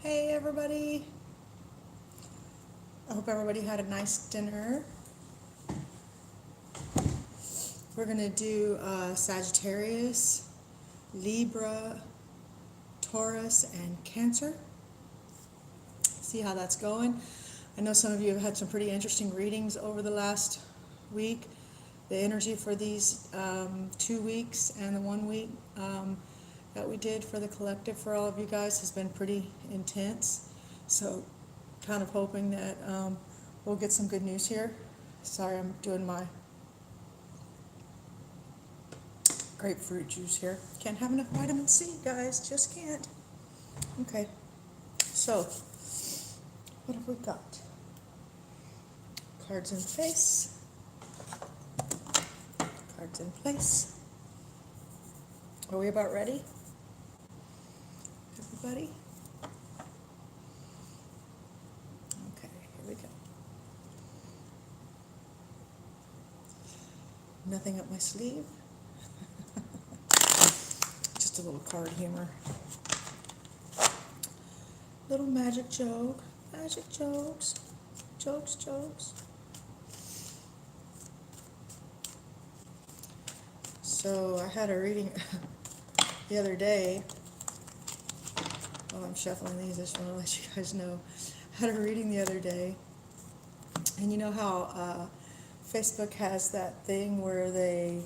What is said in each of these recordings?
Hey everybody. I hope everybody had a nice dinner. We're going to do Sagittarius, Libra, Taurus, and Cancer. See how that's going. I know some of you have had some pretty interesting readings over the last week. The energy for these 2 weeks and the 1 week that we did for the collective for all of you guys has been pretty intense. So kind of hoping that we'll get some good news here. Sorry, I'm doing my grapefruit juice here. Can't have enough vitamin C, guys. Just can't. Okay. So, what have we got? Cards in place. Cards in place. Are we about ready? Everybody? Okay, here we go. Nothing up my sleeve. Just a little card humor. Little magic joke. Magic jokes. Jokes. So I had a reading the other day. While I'm shuffling these, I just want to let you guys know. I had a reading the other day. And you know how Facebook has that thing where they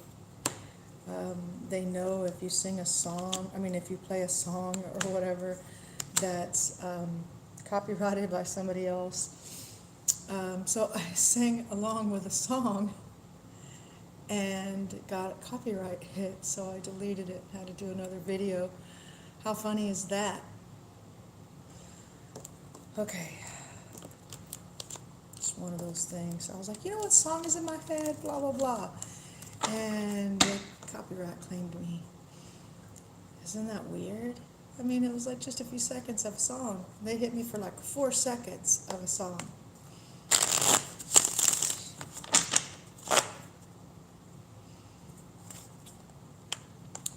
know if you sing a song, if you play a song or whatever that's copyrighted by somebody else. So I sang along with a song and got a copyright hit, so I deleted it, had to do another video. How funny is that? Okay. It's one of those things. I was like, you know what song is in my head? Blah, blah, blah. And the copyright claimed me. Isn't that weird? It was like just a few seconds of a song. They hit me for like 4 seconds of a song.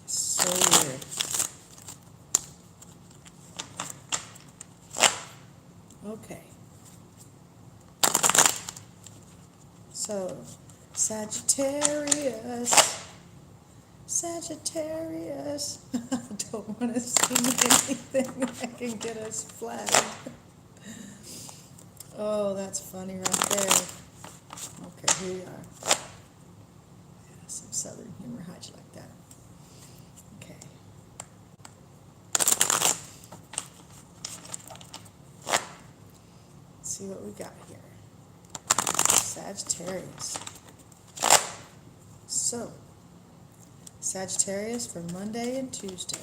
So weird. Okay. So, Sagittarius. I don't want to sing anything that can get us flagged. Oh, that's funny right there. Okay, here we are. Yeah, some southern humor. How'd you like that? Okay. Let's see what we got here. Sagittarius. So, Sagittarius for Monday and Tuesday.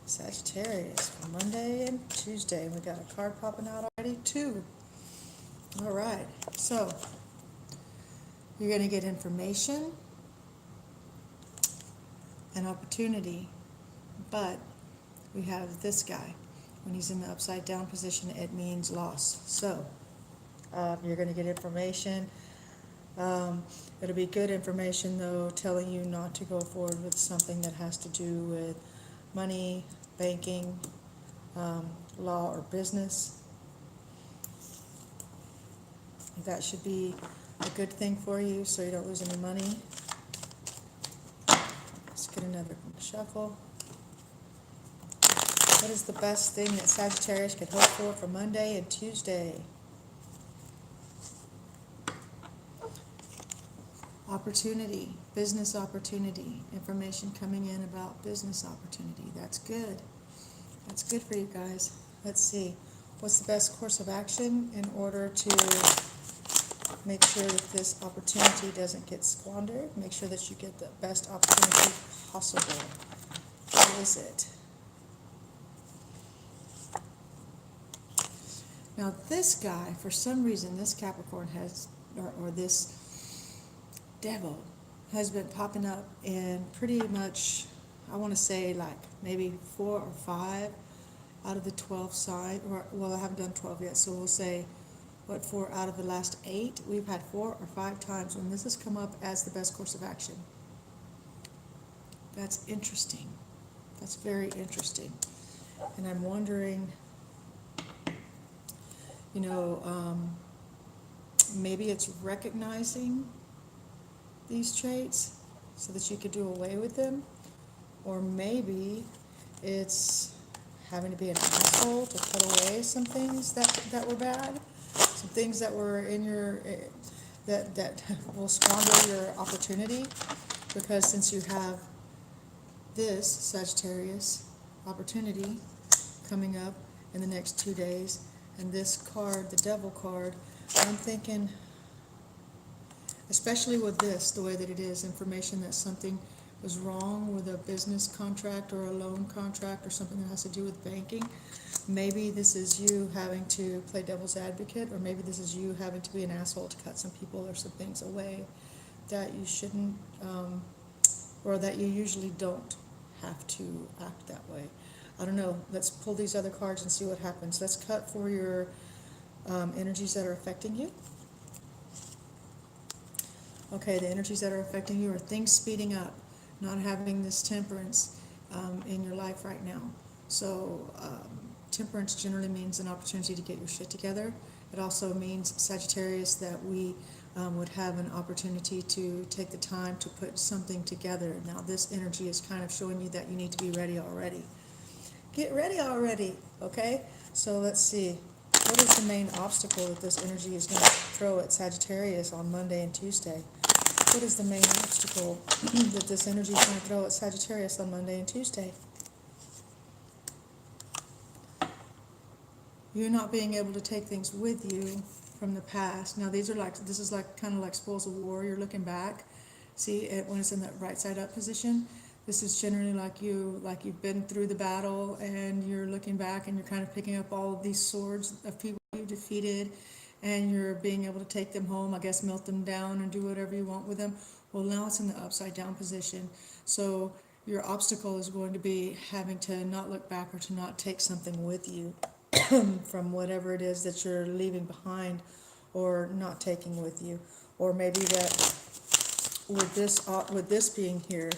Sagittarius for Monday and Tuesday. We got a card popping out already, 2. All right. So, you're going to get information and opportunity, but we have this guy. When he's in the upside down position, it means loss. So, you're going to get information. It'll be good information, though, telling you not to go forward with something that has to do with money, banking, law, or business. That should be a good thing for you so you don't lose any money. Let's get another shuffle. What is the best thing that Sagittarius could hope for Monday and Tuesday? Opportunity, business opportunity, information coming in about business opportunity. That's good. That's good for you guys. Let's see. What's the best course of action in order to make sure that this opportunity doesn't get squandered? Make sure that you get the best opportunity possible. What is it? Now this guy, for some reason, this Capricorn has, or this devil has been popping up in pretty much, I want to say like maybe 4 or 5 out of the 12 signs, or well, I haven't done 12 yet, so we'll say 4 out of the last 8. We've had 4 or 5 times when this has come up as the best course of action. That's interesting. That's very interesting. And I'm wondering You know, maybe it's recognizing these traits so that you could do away with them, or maybe it's having to be an asshole to put away some things that were bad, some things that were in your that will squander your opportunity, because since you have this Sagittarius opportunity coming up in the next 2 days, and this card, the Devil card, I'm thinking, especially with this, the way that it is, information that something was wrong with a business contract or a loan contract or something that has to do with banking. Maybe this is you having to play devil's advocate, or maybe this is you having to be an asshole to cut some people or some things away that you shouldn't, or that you usually don't have to act that way. I don't know. Let's pull these other cards and see what happens. Let's cut for your energies that are affecting you. Okay, the energies that are affecting you are things speeding up, not having this temperance in your life right now. So temperance generally means an opportunity to get your shit together. It also means, Sagittarius, that we would have an opportunity to take the time to put something together. Now this energy is kind of showing you that you need to be ready already. Get ready already, okay? So let's see. What is the main obstacle that this energy is going to throw at Sagittarius on Monday and Tuesday? What is the main obstacle that this energy is going to throw at Sagittarius on Monday and Tuesday? You're not being able to take things with you from the past. Now this is kind of like spoils of war. You're looking back. See it when it's in that right side up position. This is generally like you've been through the battle and you're looking back and you're kind of picking up all of these swords of people you defeated, and you're being able to take them home, I guess melt them down and do whatever you want with them. Well, now it's in the upside down position. So your obstacle is going to be having to not look back or to not take something with you from whatever it is that you're leaving behind or not taking with you. Or maybe that with this being here,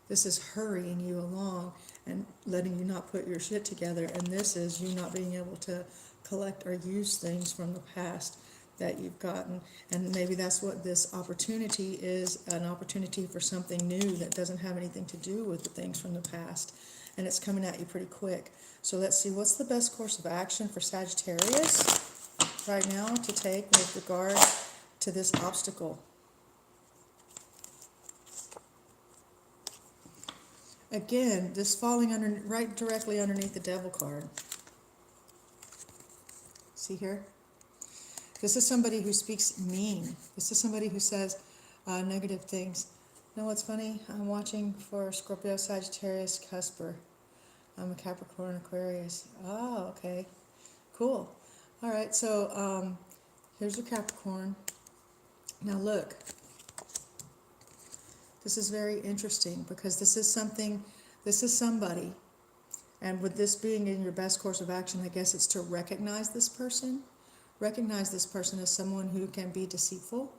this is hurrying you along and letting you not put your shit together, and this is you not being able to collect or use things from the past that you've gotten. And maybe that's what this opportunity is, an opportunity for something new that doesn't have anything to do with the things from the past, and it's coming at you pretty quick. So let's see, what's the best course of action for Sagittarius right now to take with regard to this obstacle? Again, this falling right directly underneath the Devil card. See here? This is somebody who speaks mean. This is somebody who says negative things. You know what's funny? I'm watching for Scorpio, Sagittarius, Cusper. I'm a Capricorn, Aquarius. Oh, okay. Cool. All right, so here's your Capricorn. Now look. This is very interesting because this is somebody, and with this being in your best course of action, I guess it's to recognize this person. Recognize this person as someone who can be deceitful,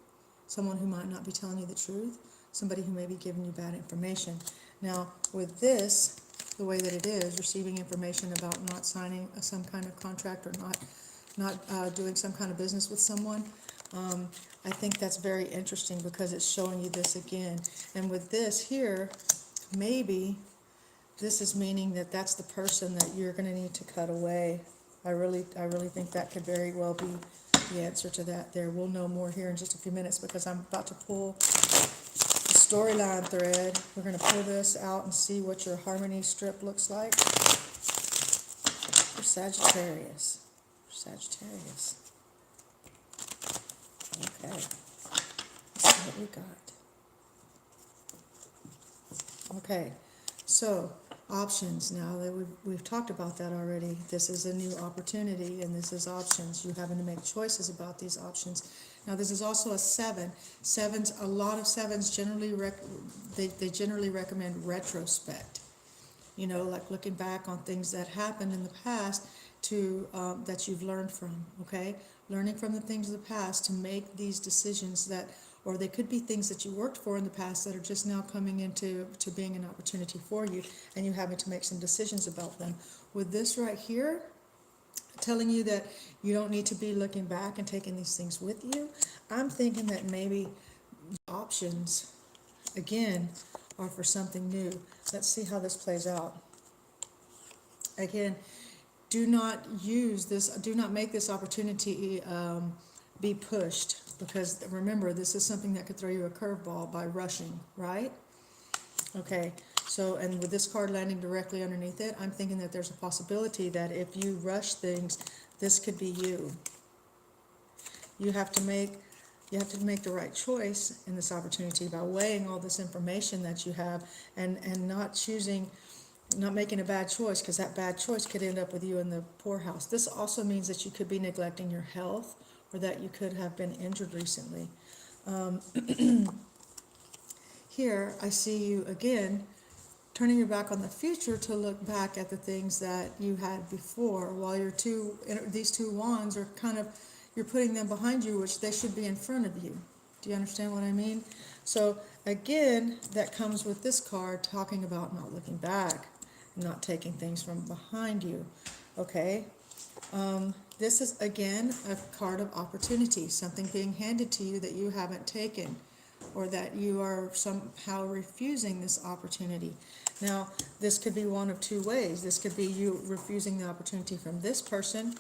someone who might not be telling you the truth, somebody who may be giving you bad information. Now, with this, the way that it is, receiving information about not signing some kind of contract or not doing some kind of business with someone, I think that's very interesting because it's showing you this again. And with this here, maybe this is meaning that that's the person that you're going to need to cut away. I really think that could very well be the answer to that there. We'll know more here in just a few minutes because I'm about to pull the storyline thread. We're going to pull this out and see what your harmony strip looks like for Sagittarius. Sagittarius. Okay, let's see what we got. Okay, so options. Now that we've talked about that already. This is a new opportunity, and this is options. You're having to make choices about these options. Now this is also a 7. A lot of 7s generally they generally recommend retrospect. You know, like looking back on things that happened in the past to that you've learned from. Okay, learning from the things of the past to make these decisions that, or they could be things that you worked for in the past that are just now coming into being an opportunity for you, and you having to make some decisions about them. With this right here, telling you that you don't need to be looking back and taking these things with you. I'm thinking that maybe options, again, are for something new. Let's see how this plays out. Again, do not use this, do not make this opportunity be pushed, because remember, this is something that could throw you a curveball by rushing, right? Okay, so, and with this card landing directly underneath it, I'm thinking that there's a possibility that if you rush things, this could be you. You have to make the right choice in this opportunity by weighing all this information that you have, and not making a bad choice, because that bad choice could end up with you in the poorhouse. This also means that you could be neglecting your health, or that you could have been injured recently. Here, I see you again turning your back on the future to look back at the things that you had before, while these two wands are kind of, you're putting them behind you, which they should be in front of you. Do you understand what I mean? So again, that comes with this card talking about not looking back, not taking things from behind you. Okay? This is, again, a card of opportunity, something being handed to you that you haven't taken, or that you are somehow refusing this opportunity. Now, this could be one of two ways. This could be you refusing the opportunity from this person,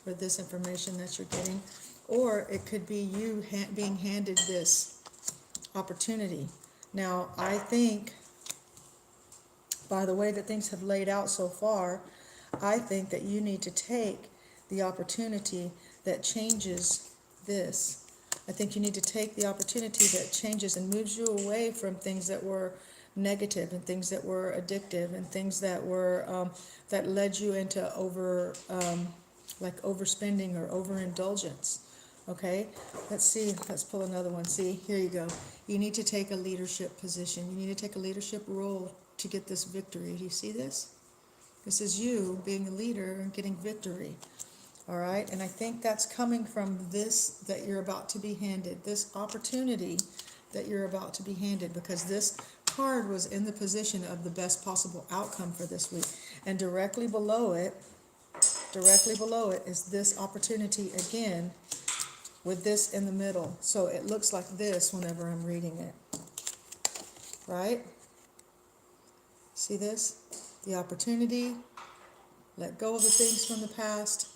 or this information that you're getting, or it could be you being handed this opportunity. Now, I think, by the way that things have laid out so far, I think that you need to take the opportunity that changes this. I think you need to take the opportunity that changes and moves you away from things that were negative, and things that were addictive, and things that were that led you into like overspending or overindulgence. Okay, let's see. Let's pull another one. See, here you go. You need to take a leadership position. You need to take a leadership role to get this victory. Do you see this? This is you being a leader and getting victory. All right, and I think that's coming from this that you're about to be handed, this opportunity that you're about to be handed, because this card was in the position of the best possible outcome for this week. And directly below it is this opportunity again, with this in the middle. So it looks like this whenever I'm reading it, right? See this? The opportunity, let go of the things from the past,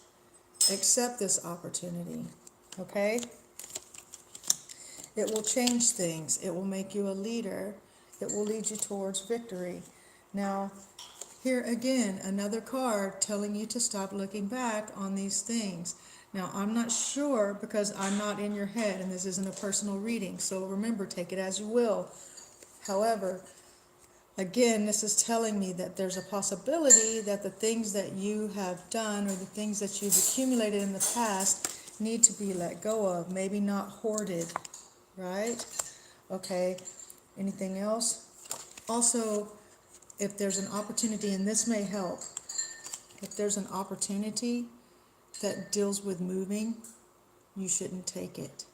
accept this opportunity, okay? It will change things. It will make you a leader. It will lead you towards victory. Now, here again, another card telling you to stop looking back on these things. Now, I'm not sure, because I'm not in your head, and this isn't a personal reading, so remember, take it as you will. However, again, this is telling me that there's a possibility that the things that you have done, or the things that you've accumulated in the past, need to be let go of, maybe not hoarded, right? Okay, anything else? Also, if there's an opportunity, and this may help, if there's an opportunity that deals with moving, you shouldn't take it.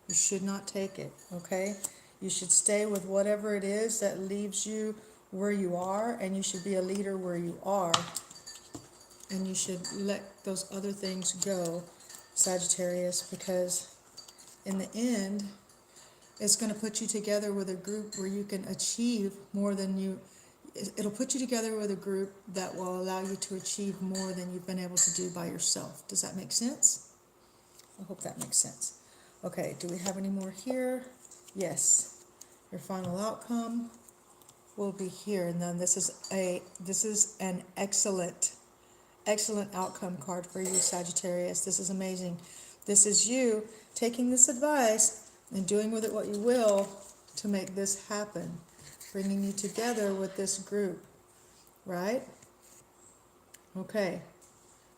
You should not take it, okay? You should stay with whatever it is that leaves you where you are, and you should be a leader where you are. And you should let those other things go, Sagittarius, because in the end, it's going to put you together with a group where you can achieve more than it'll put you together with a group that will allow you to achieve more than you've been able to do by yourself. Does that make sense? I hope that makes sense. Okay, do we have any more here? Yes. Your final outcome will be here. And then this is an excellent outcome card for you, Sagittarius. This is amazing. This is you taking this advice and doing with it what you will to make this happen, bringing you together with this group, right? Okay,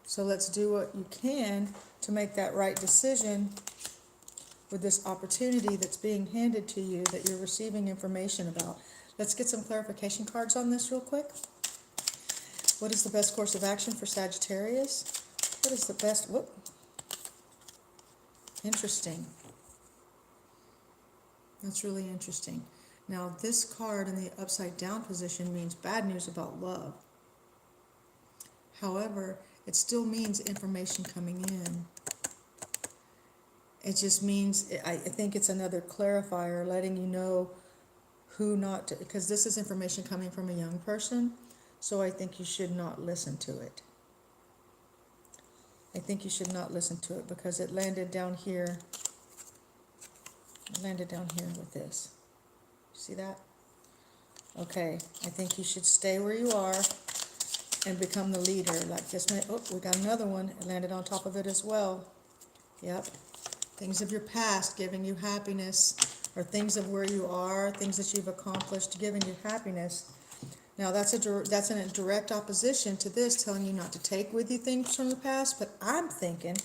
so let's do what you can to make that right decision with this opportunity that's being handed to you, that you're receiving information about. Let's get some clarification cards on this real quick. What is the best course of action for Sagittarius? What is the best, interesting. That's really interesting. Now, this card in the upside down position means bad news about love. However, it still means information coming in. It just means, I think it's another clarifier letting you know who not to, because this is information coming from a young person, so I think you should not listen to it. I think you should not listen to it because it landed down here. It landed down here with this. See that? Okay, I think you should stay where you are and become the leader. Like this minute, oh, we got another one. It landed on top of it as well. Yep. Things of your past giving you happiness, or things of where you are, things that you've accomplished giving you happiness. Now that's in a direct opposition to this, telling you not to take with you things from the past. But I'm thinking,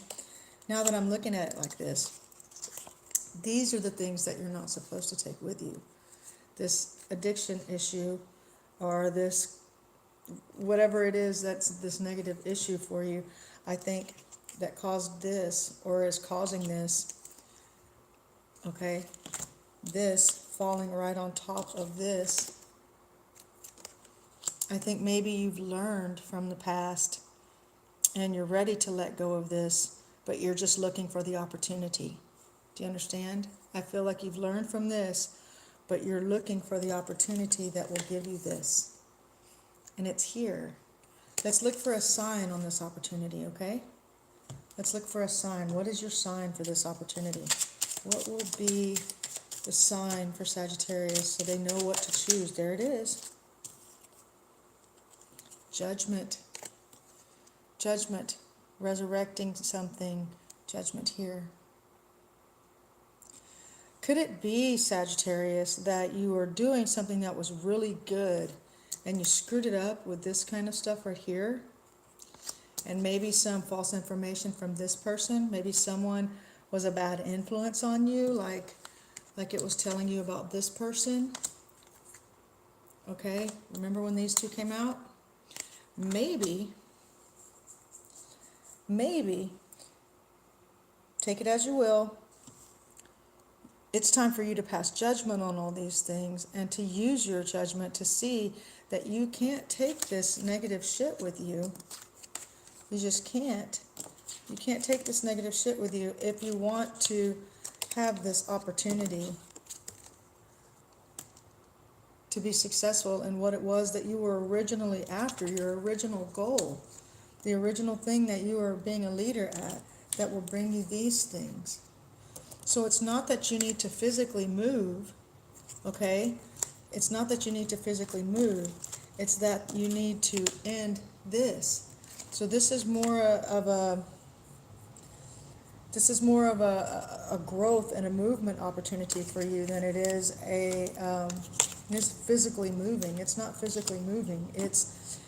now that I'm looking at it like this, these are the things that you're not supposed to take with you. This addiction issue, or this, whatever it is that's this negative issue for you, I think that caused this, or is causing this, okay, this falling right on top of this. I think maybe you've learned from the past and you're ready to let go of this, but you're just looking for the opportunity. Do you understand? I feel like you've learned from this, but you're looking for the opportunity that will give you this. And it's here. Let's look for a sign on this opportunity, okay? Let's look for a sign. What is your sign for this opportunity? What will be the sign for Sagittarius so they know what to choose? There it is. Judgment. Judgment. Resurrecting something. Judgment here. Could it be, Sagittarius, that you are doing something that was really good and you screwed it up with this kind of stuff right here? And maybe some false information from this person. Maybe someone was a bad influence on you, like it was telling you about this person. Okay, remember when these two came out? Maybe, take it as you will, it's time for you to pass judgment on all these things and to use your judgment to see that you can't take this negative shit with you. You just can't. You can't take this negative shit with you if you want to have this opportunity to be successful in what it was that you were originally after, your original goal, the original thing that you are being a leader at that will bring you these things. So it's not that you need to physically move, okay? It's not that you need to physically move. It's that you need to end this. So this is more of a growth and a movement opportunity for you than it is it's physically moving. It's not physically moving. It's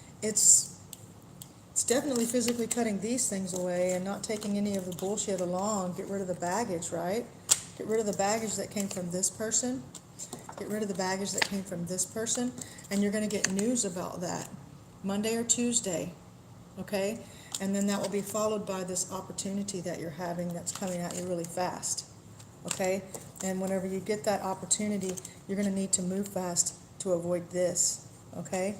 definitely physically cutting these things away and not taking any of the bullshit along. Get rid of the baggage, right? Get rid of the baggage that came from this person. Get rid of the baggage that came from this person. And you're going to get news about that Monday or Tuesday, okay? And then that will be followed by this opportunity that you're having that's coming at you really fast, okay? And whenever you get that opportunity, you're going to need to move fast to avoid this, okay?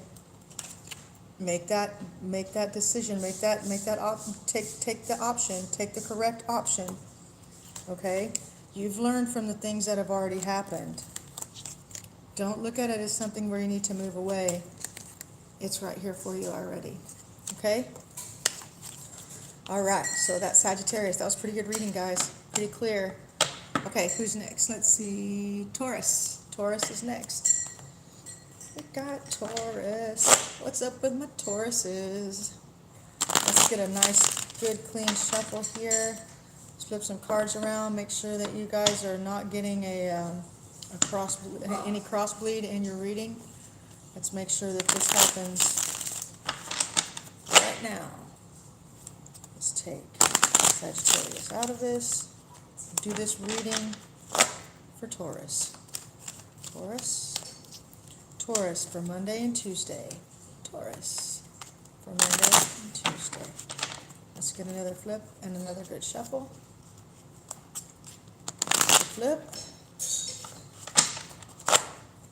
Make that decision. Take the option. Take the correct option. Okay? You've learned from the things that have already happened. Don't look at it as something where you need to move away. It's right here for you already. Okay? All right. So that's Sagittarius. That was pretty good reading, guys. Pretty clear. Okay, who's next? Let's see. Taurus. Taurus is next. We got Taurus. What's up with my Tauruses? Let's get a nice, good, clean shuffle here. Let's flip some cards around. Make sure that you guys are not getting any crossbleed in your reading. Let's make sure that this happens right now. Let's take Sagittarius out of this. Do this reading for Taurus. Taurus for Monday and Tuesday. Taurus for Monday and Tuesday. Let's get another flip and another good shuffle. Flip.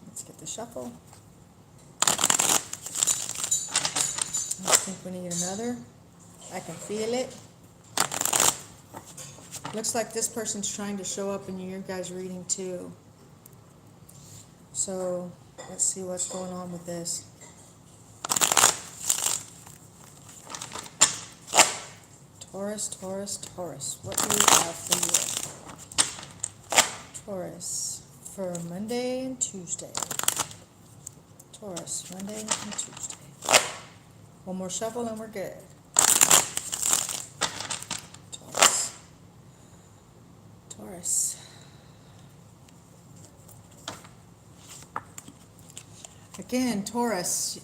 Let's get the shuffle. I think we need another. I can feel it. Looks like this person's trying to show up in your guys' reading too. So let's see what's going on with this. Taurus, Taurus, Taurus. What do we have for you? Taurus for Monday and Tuesday. Taurus, Monday and Tuesday. One more shuffle and we're good. Taurus. Taurus. Again, Taurus.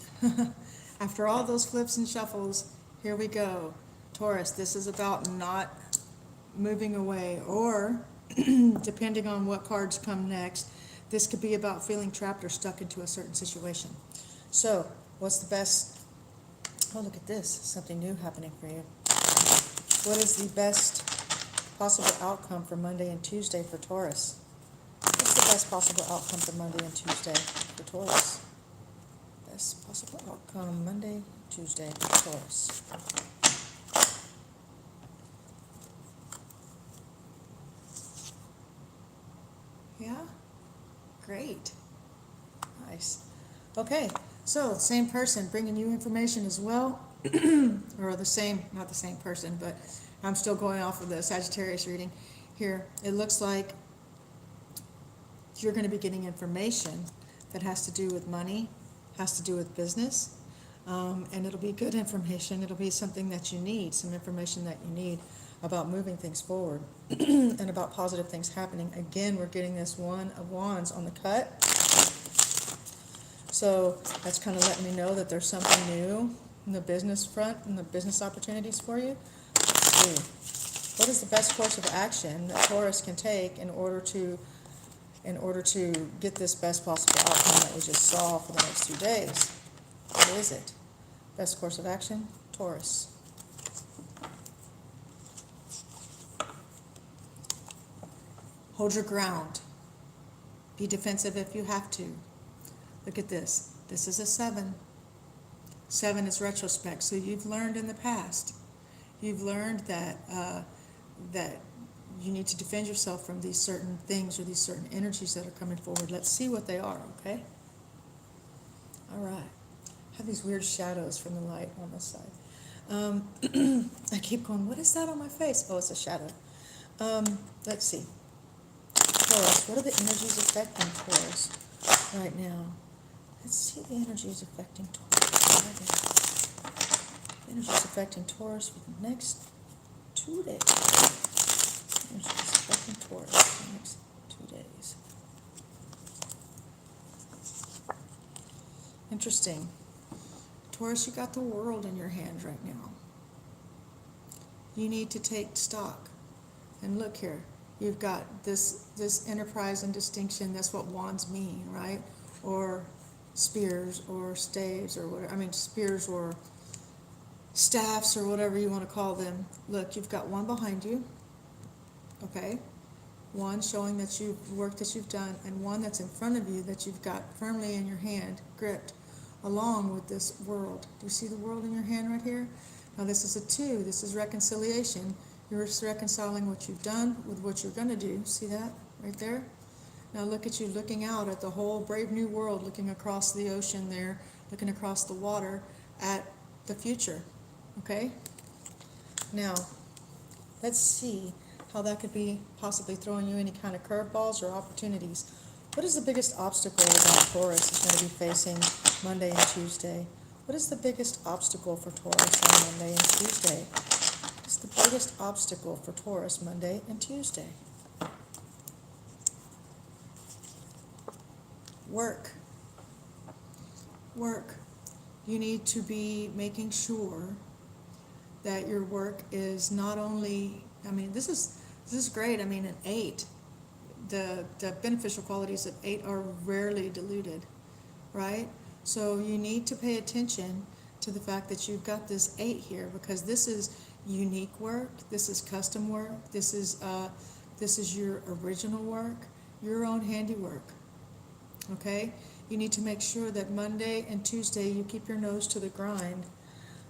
After all those flips and shuffles, here we go. Taurus, this is about not moving away, or depending on what cards come next, this could be about feeling trapped or stuck into a certain situation. So, what's the best? Oh, look at this. Something new happening for you. What is the best possible outcome for Monday and Tuesday for Taurus? What's the best possible outcome for Monday and Tuesday for Taurus? Best possible outcome Monday, Tuesday for Taurus. Yeah? Great. Nice. Okay, so same person bringing you information as well, or the same, not the same person, but I'm still going off of the Sagittarius reading here. It looks like you're going to be getting information that has to do with money, has to do with business, and it'll be good information. It'll be something that you need, some information that you need about moving things forward and about positive things happening. Again, we're getting this One of Wands on the cut. So that's kind of letting me know that there's something new in the business front and the business opportunities for you. Let's see. What is the best course of action that Taurus can take in order to get this best possible outcome that we just saw for the next 2 days? What is it? Best course of action? Taurus. Hold your ground. Be defensive if you have to. Look at this. This is a 7. 7 is retrospect. So you've learned in the past. You've learned that that you need to defend yourself from these certain things or these certain energies that are coming forward. Let's see what they are, okay? All right. I have these weird shadows from the light on this side. I keep going, what is that on my face? Oh, it's a shadow. Let's see. Taurus, what are the energies affecting Taurus right now? Let's see the energies affecting Taurus right now. Energies affecting Taurus for the next 2 days. Energies affecting Taurus for the next 2 days. Interesting. Taurus, you got the world in your hand right now. You need to take stock. And look here. You've got this enterprise and distinction. That's what wands mean, right? Or spears or staves or whatever. I mean, spears or staffs or whatever you want to call them. Look, you've got one behind you. Okay? One showing that work that you've done, and one that's in front of you that you've got firmly in your hand, gripped, along with this world. Do you see the world in your hand right here? Now this is a 2. This is reconciliation. You're reconciling what you've done with what you're going to do. See that right there? Now look at you looking out at the whole brave new world, looking across the ocean there, looking across the water at the future. Okay? Now, let's see how that could be possibly throwing you any kind of curveballs or opportunities. What is the biggest obstacle that Taurus is going to be facing Monday and Tuesday? What is the biggest obstacle for Taurus on Monday and Tuesday? What's the biggest obstacle for Taurus Monday and Tuesday? Work. Work. You need to be making sure that your work is not only, I mean, this is great. I mean, an 8, the beneficial qualities of 8 are rarely diluted, right? So you need to pay attention to the fact that you've got this 8 here, because this is unique work, this is custom work, this is your original work, your own handiwork. Okay? You need to make sure that Monday and Tuesday you keep your nose to the grind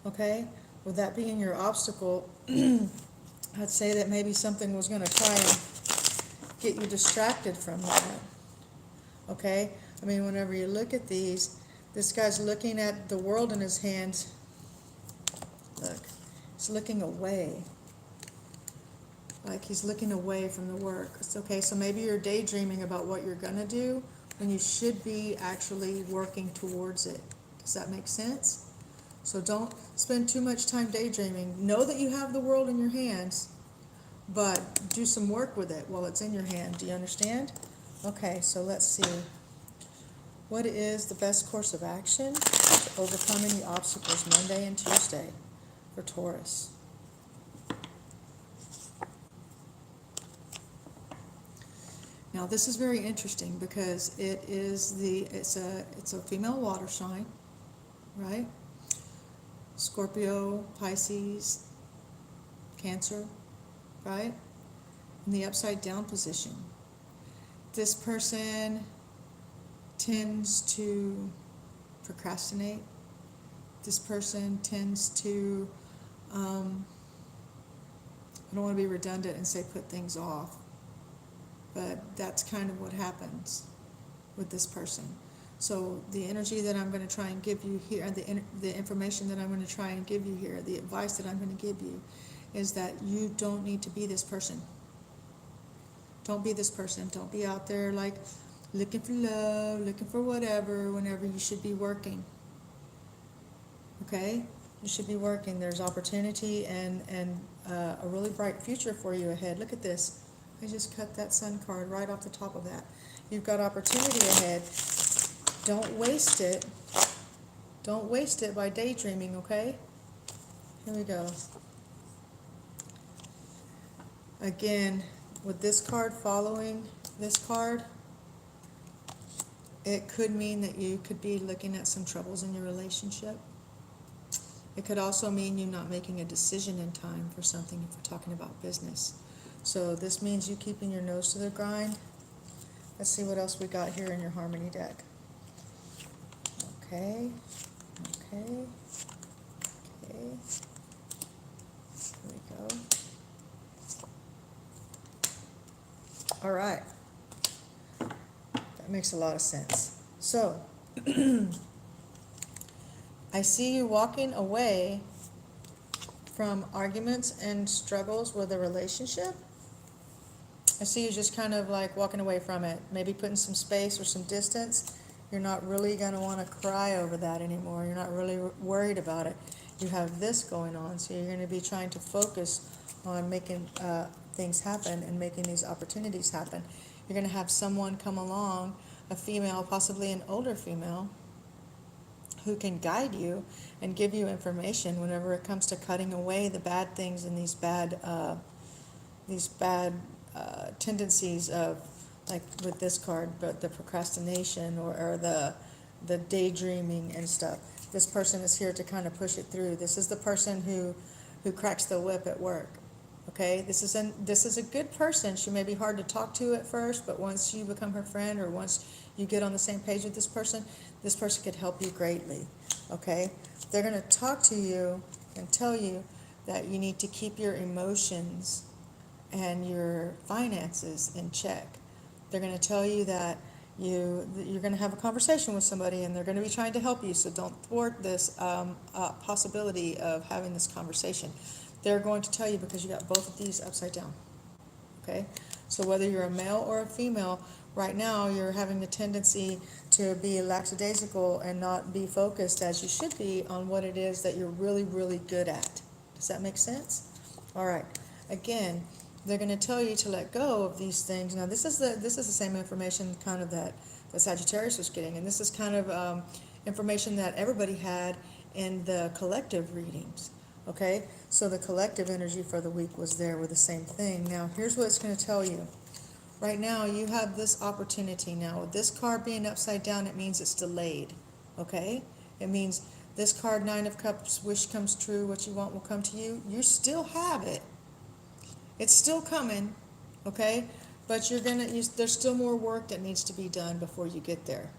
Okay? With that being your obstacle, I'd say that maybe something was going to try and get you distracted from that. Okay? I mean, whenever you look at these, this guy's looking at the world in his hands. Look, he's looking away. Like he's looking away from the work. It's okay, so maybe you're daydreaming about what you're going to do when you should be actually working towards it. Does that make sense? So don't spend too much time daydreaming. Know that you have the world in your hands, but do some work with it while it's in your hand. Do you understand? Okay, so let's see. What is the best course of action to overcome any obstacles Monday and Tuesday for Taurus? Now this is very interesting because it's a female water sign, right? Scorpio, Pisces, Cancer, right? In the upside down position. This person tends to procrastinate. This person tends to, I don't want to be redundant and say put things off, but that's kind of what happens with this person. So the energy that I'm going to try and give you here, the information that I'm going to try and give you here, the advice that I'm going to give you is that you don't need to be this person. Don't be this person. Don't be out there like looking for love, looking for whatever, whenever you should be working. Okay? You should be working. There's opportunity and a really bright future for you ahead. Look at this. I just cut that sun card right off the top of that. You've got opportunity ahead. Don't waste it. Don't waste it by daydreaming, okay? Here we go. Again, with this card following this card, it could mean that you could be looking at some troubles in your relationship. It could also mean you not making a decision in time for something if we're talking about business. So this means you keeping your nose to the grind. Let's see what else we got here in your Harmony deck. Okay. Here we go. All right. That makes a lot of sense. So, I see you walking away from arguments and struggles with a relationship. I see you just kind of like walking away from it, maybe putting some space or some distance. You're not really going to want to cry over that anymore. You're not really worried about it. You have this going on, so you're going to be trying to focus on making things happen and making these opportunities happen. You're going to have someone come along, a female, possibly an older female, who can guide you and give you information whenever it comes to cutting away the bad things and these bad tendencies of, like with this card, but the procrastination or the daydreaming and stuff. This person is here to kind of push it through. This is the person who cracks the whip at work. Okay, this is a good person. She may be hard to talk to at first, but once you become her friend or once you get on the same page with this person could help you greatly. Okay, they're going to talk to you and tell you that you need to keep your emotions and your finances in check. They're going to tell you that you're going to have a conversation with somebody and they're going to be trying to help you, so don't thwart this possibility of having this conversation. They're going to tell you because you got both of these upside down. Okay, so whether you're a male or a female, right now you're having the tendency to be lackadaisical and not be focused as you should be on what it is that you're really, really good at. Does that make sense? All right. Again, they're going to tell you to let go of these things. Now, this is the same information kind of that Sagittarius was getting, and this is kind of information that everybody had in the collective readings. Okay, so the collective energy for the week was there with the same thing. Now, here's what it's going to tell you. Right now, you have this opportunity. Now, with this card being upside down, it means it's delayed. Okay, it means this card, Nine of Cups, wish comes true, what you want will come to you. You still have it. It's still coming, okay? But there's still more work that needs to be done before you get there.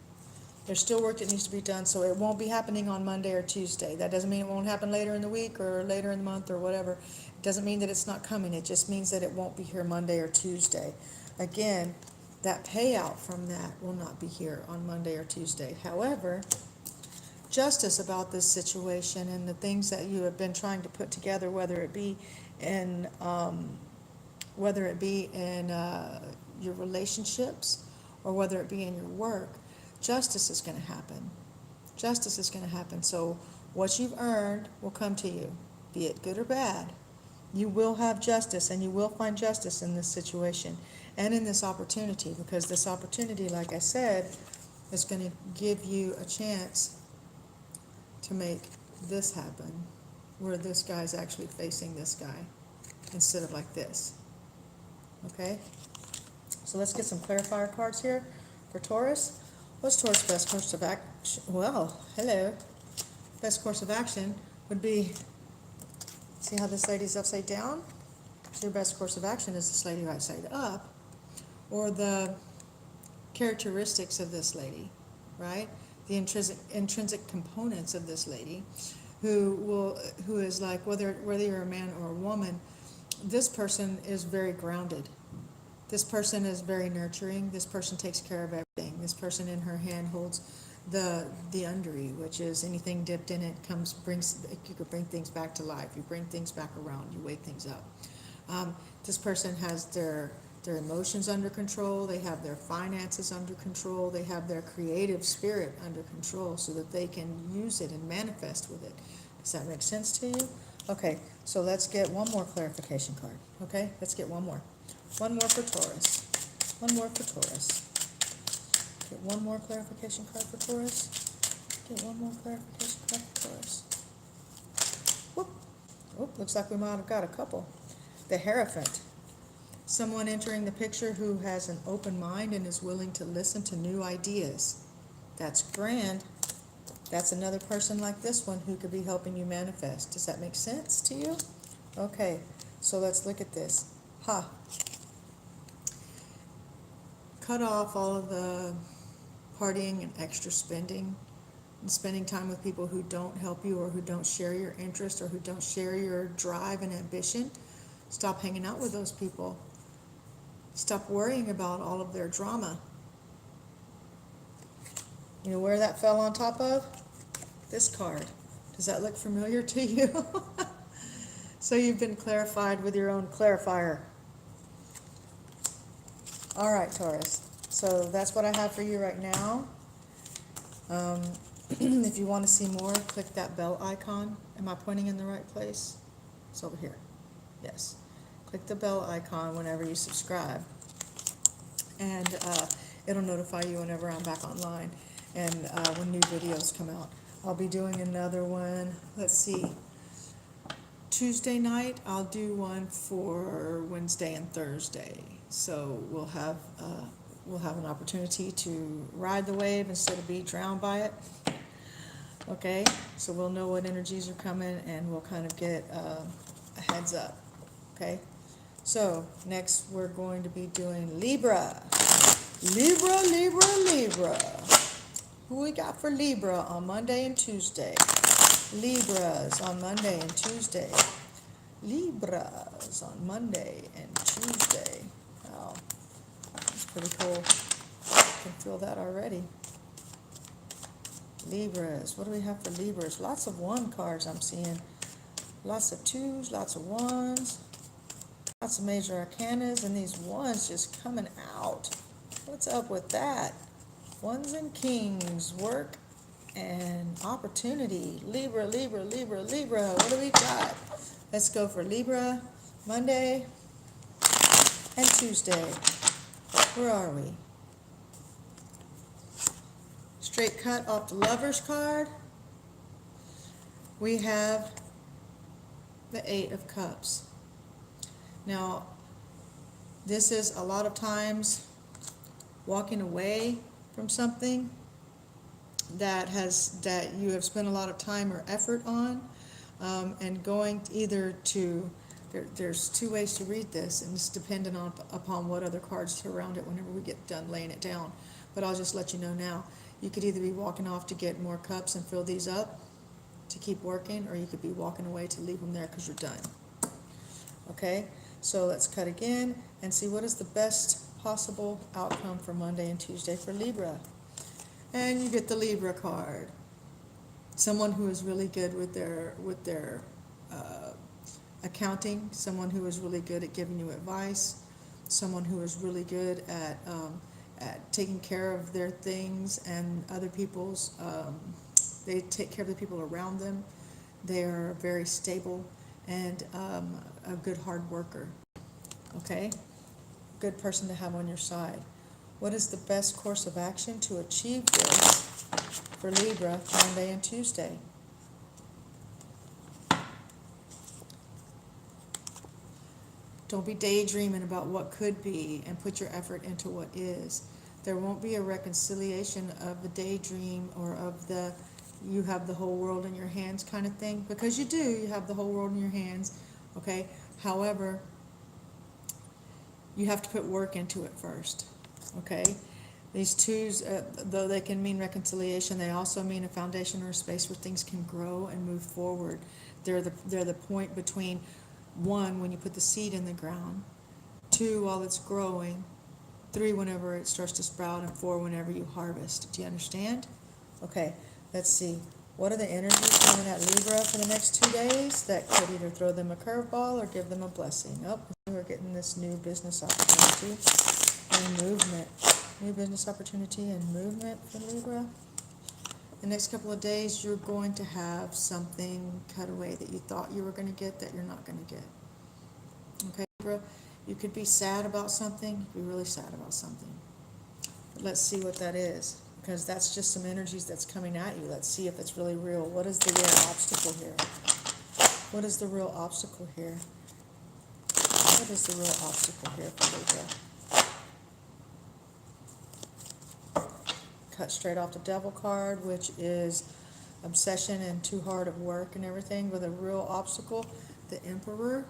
There's still work that needs to be done, so it won't be happening on Monday or Tuesday. That doesn't mean it won't happen later in the week or later in the month or whatever. It doesn't mean that it's not coming. It just means that it won't be here Monday or Tuesday. Again, that payout from that will not be here on Monday or Tuesday. However, justice about this situation and the things that you have been trying to put together, whether it be in your relationships or whether it be in your work, justice is going to happen. Justice is going to happen. So what you've earned will come to you, be it good or bad. You will have justice, and you will find justice in this situation and in this opportunity, because this opportunity, like I said, is going to give you a chance to make this happen, where this guy's actually facing this guy instead of like this. Okay? So let's get some clarifier cards here for Taurus. What's Taurus' best course of action? Well, hello. Best course of action would be, see how this lady's upside down? So your best course of action is this lady right side up, or the characteristics of this lady, right? The intrinsic components of this lady, who is like, whether you're a man or a woman, this person is very grounded. This person is very nurturing. This person takes care of everything. This person in her hand holds the undery, which is anything dipped in it you could bring things back to life. You bring things back around. You wake things up. This person has their emotions under control. They have their finances under control. They have their creative spirit under control so that they can use it and manifest with it. Does that make sense to you? Okay, so let's get one more clarification card. Okay, let's get one more. One more for Taurus. One more for Taurus. Get one more clarification card for Taurus. Get one more clarification card for Taurus. Whoop. Oh, looks like we might have got a couple. The Hierophant. Someone entering the picture who has an open mind and is willing to listen to new ideas. That's grand. That's another person like this one who could be helping you manifest. Does that make sense to you? Okay, so let's look at this. Cut off all of the partying and extra spending and spending time with people who don't help you or who don't share your interest or who don't share your drive and ambition. Stop hanging out with those people. Stop worrying about all of their drama. You know where that fell on top of? This card. Does that look familiar to you? So you've been clarified with your own clarifier. All right, Taurus. So that's what I have for you right now. If you want to see more, click that bell icon. Am I pointing in the right place? It's over here. Yes. Click the bell icon whenever you subscribe. And it'll notify you whenever I'm back online and when new videos come out. I'll be doing another one. Let's see. Tuesday night, I'll do one for Wednesday and Thursday. So we'll have an opportunity to ride the wave instead of be drowned by it. Okay, so we'll know what energies are coming and we'll kind of get a heads up. Okay, so next we're going to be doing Libra. Libra, Libra, Libra. Who we got for Libra on Monday and Tuesday? Libras on Monday and Tuesday. Libras on Monday and Tuesday. Wow, that's pretty cool. I can feel that already. Libras. What do we have for Libras? Lots of 1 cards I'm seeing. Lots of 2s, lots of 1s. Lots of major arcanas, and these 1s just coming out. What's up with that? 1s and kings. Work and opportunity. Libra, Libra, Libra, Libra. What do we got? Let's go for Libra, Monday and Tuesday. Where are we? Straight cut off the Lover's card. We have the 8 of Cups. Now, this is a lot of times walking away from something that you have spent a lot of time or effort on, and going either to, there's 2 ways to read this, and it's dependent upon what other cards are around it whenever we get done laying it down. But I'll just let you know now. You could either be walking off to get more cups and fill these up to keep working, or you could be walking away to leave them there because you're done. Okay, so let's cut again and see what is the best possible outcome for Monday and Tuesday for Libra. And you get the Libra card. Someone who is really good with their accounting, someone who is really good at giving you advice, someone who is really good at taking care of their things and other people's. They take care of the people around them. They are very stable and a good hard worker. Okay? Good person to have on your side. What is the best course of action to achieve this for Libra Monday and Tuesday? Don't be daydreaming about what could be and put your effort into what is. There won't be a reconciliation of the daydream or of the you have the whole world in your hands kind of thing, because you do, you have the whole world in your hands, okay? However, you have to put work into it first, okay? These twos, though they can mean reconciliation, they also mean a foundation or a space where things can grow and move forward. They're the point between, one, when you put the seed in the ground, two, while it's growing, three, whenever it starts to sprout, and four, whenever you harvest. Do you understand? Okay, let's see. What are the energies coming at Libra for the next 2 days that could either throw them a curveball or give them a blessing? Oh, we're getting this new business opportunity and movement. New business opportunity and movement for Libra. The next couple of days, you're going to have something cut away that you thought you were going to get that you're not going to get. Okay, Libra? You could be sad about something. You could be really sad about something. But let's see what that is, because that's just some energies that's coming at you. Let's see if it's really real. What is the real obstacle here? What is the real obstacle here? What is the real obstacle here for Libra? Cut straight off the Devil card, which is obsession and too hard of work and everything, with a real obstacle, the Emperor.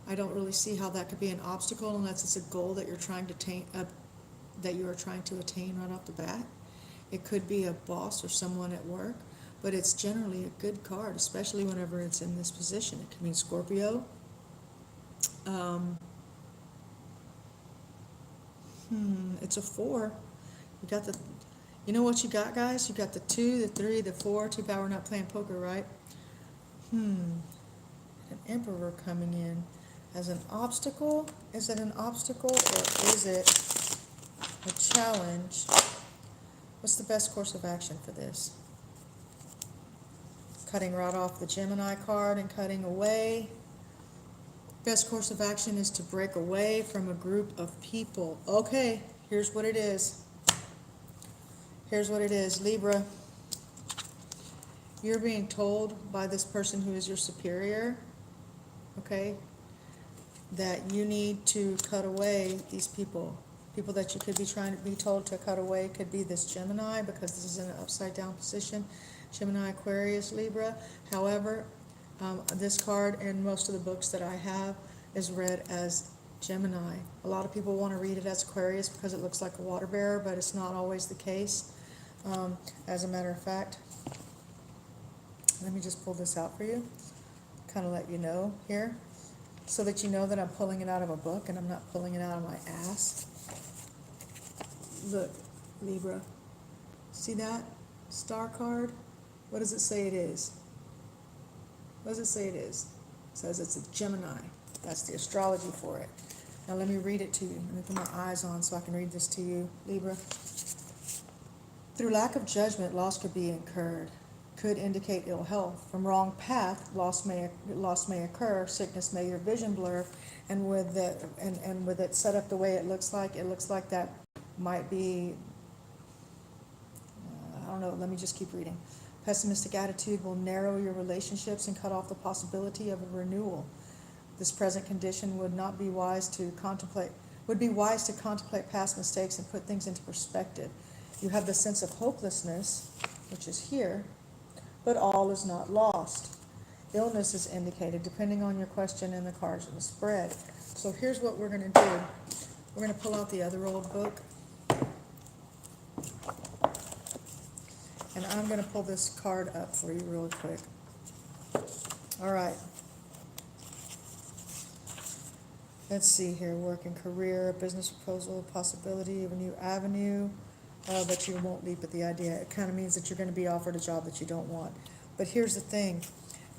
I don't really see how that could be an obstacle unless it's a goal that you're trying to attain right off the bat. It could be a boss or someone at work, but it's generally a good card, especially whenever it's in this position. It could mean Scorpio. It's a 4. You got the, you know what you got, guys? You got the 2, the 3, the 4. Too bad we're not playing poker, right? An Emperor coming in as an obstacle. Is it an obstacle or is it a challenge? What's the best course of action for this? Cutting right off the Gemini card and cutting away. Best course of action is to break away from a group of people. Okay, here's what it is. Here's what it is, Libra. You're being told by this person who is your superior, okay, that you need to cut away these people. People that you could be trying to be told to cut away could be this Gemini, because this is in an upside down position. Gemini, Aquarius, Libra. However, this card in most of the books that I have is read as Gemini. A lot of people want to read it as Aquarius because it looks like a water bearer, but it's not always the case. As a matter of fact, let me just pull this out for you, kind of let you know here, so that you know that I'm pulling it out of a book and I'm not pulling it out of my ass. Look, Libra, see that star card? What does it say it is? What does it say it is? It says it's a Gemini. That's the astrology for it. Now let me read it to you. Let me put my eyes on so I can read this to you, Libra. Through lack of judgment, loss could be incurred. Could indicate ill health. From wrong path, loss may occur. Sickness may your vision blur. And with it set up the way it looks like that might be, I don't know, let me just keep reading. Pessimistic attitude will narrow your relationships and cut off the possibility of a renewal. This present condition would be wise to contemplate past mistakes and put things into perspective. You have the sense of hopelessness, which is here, but all is not lost. Illness is indicated depending on your question and the cards in the spread. So here's what we're going to do. We're going to pull out the other old book. And I'm going to pull this card up for you real quick. All right. Let's see here. Work and career, business proposal, possibility of a new avenue, but you won't leap at the idea. It kind of means that you're going to be offered a job that you don't want. But here's the thing.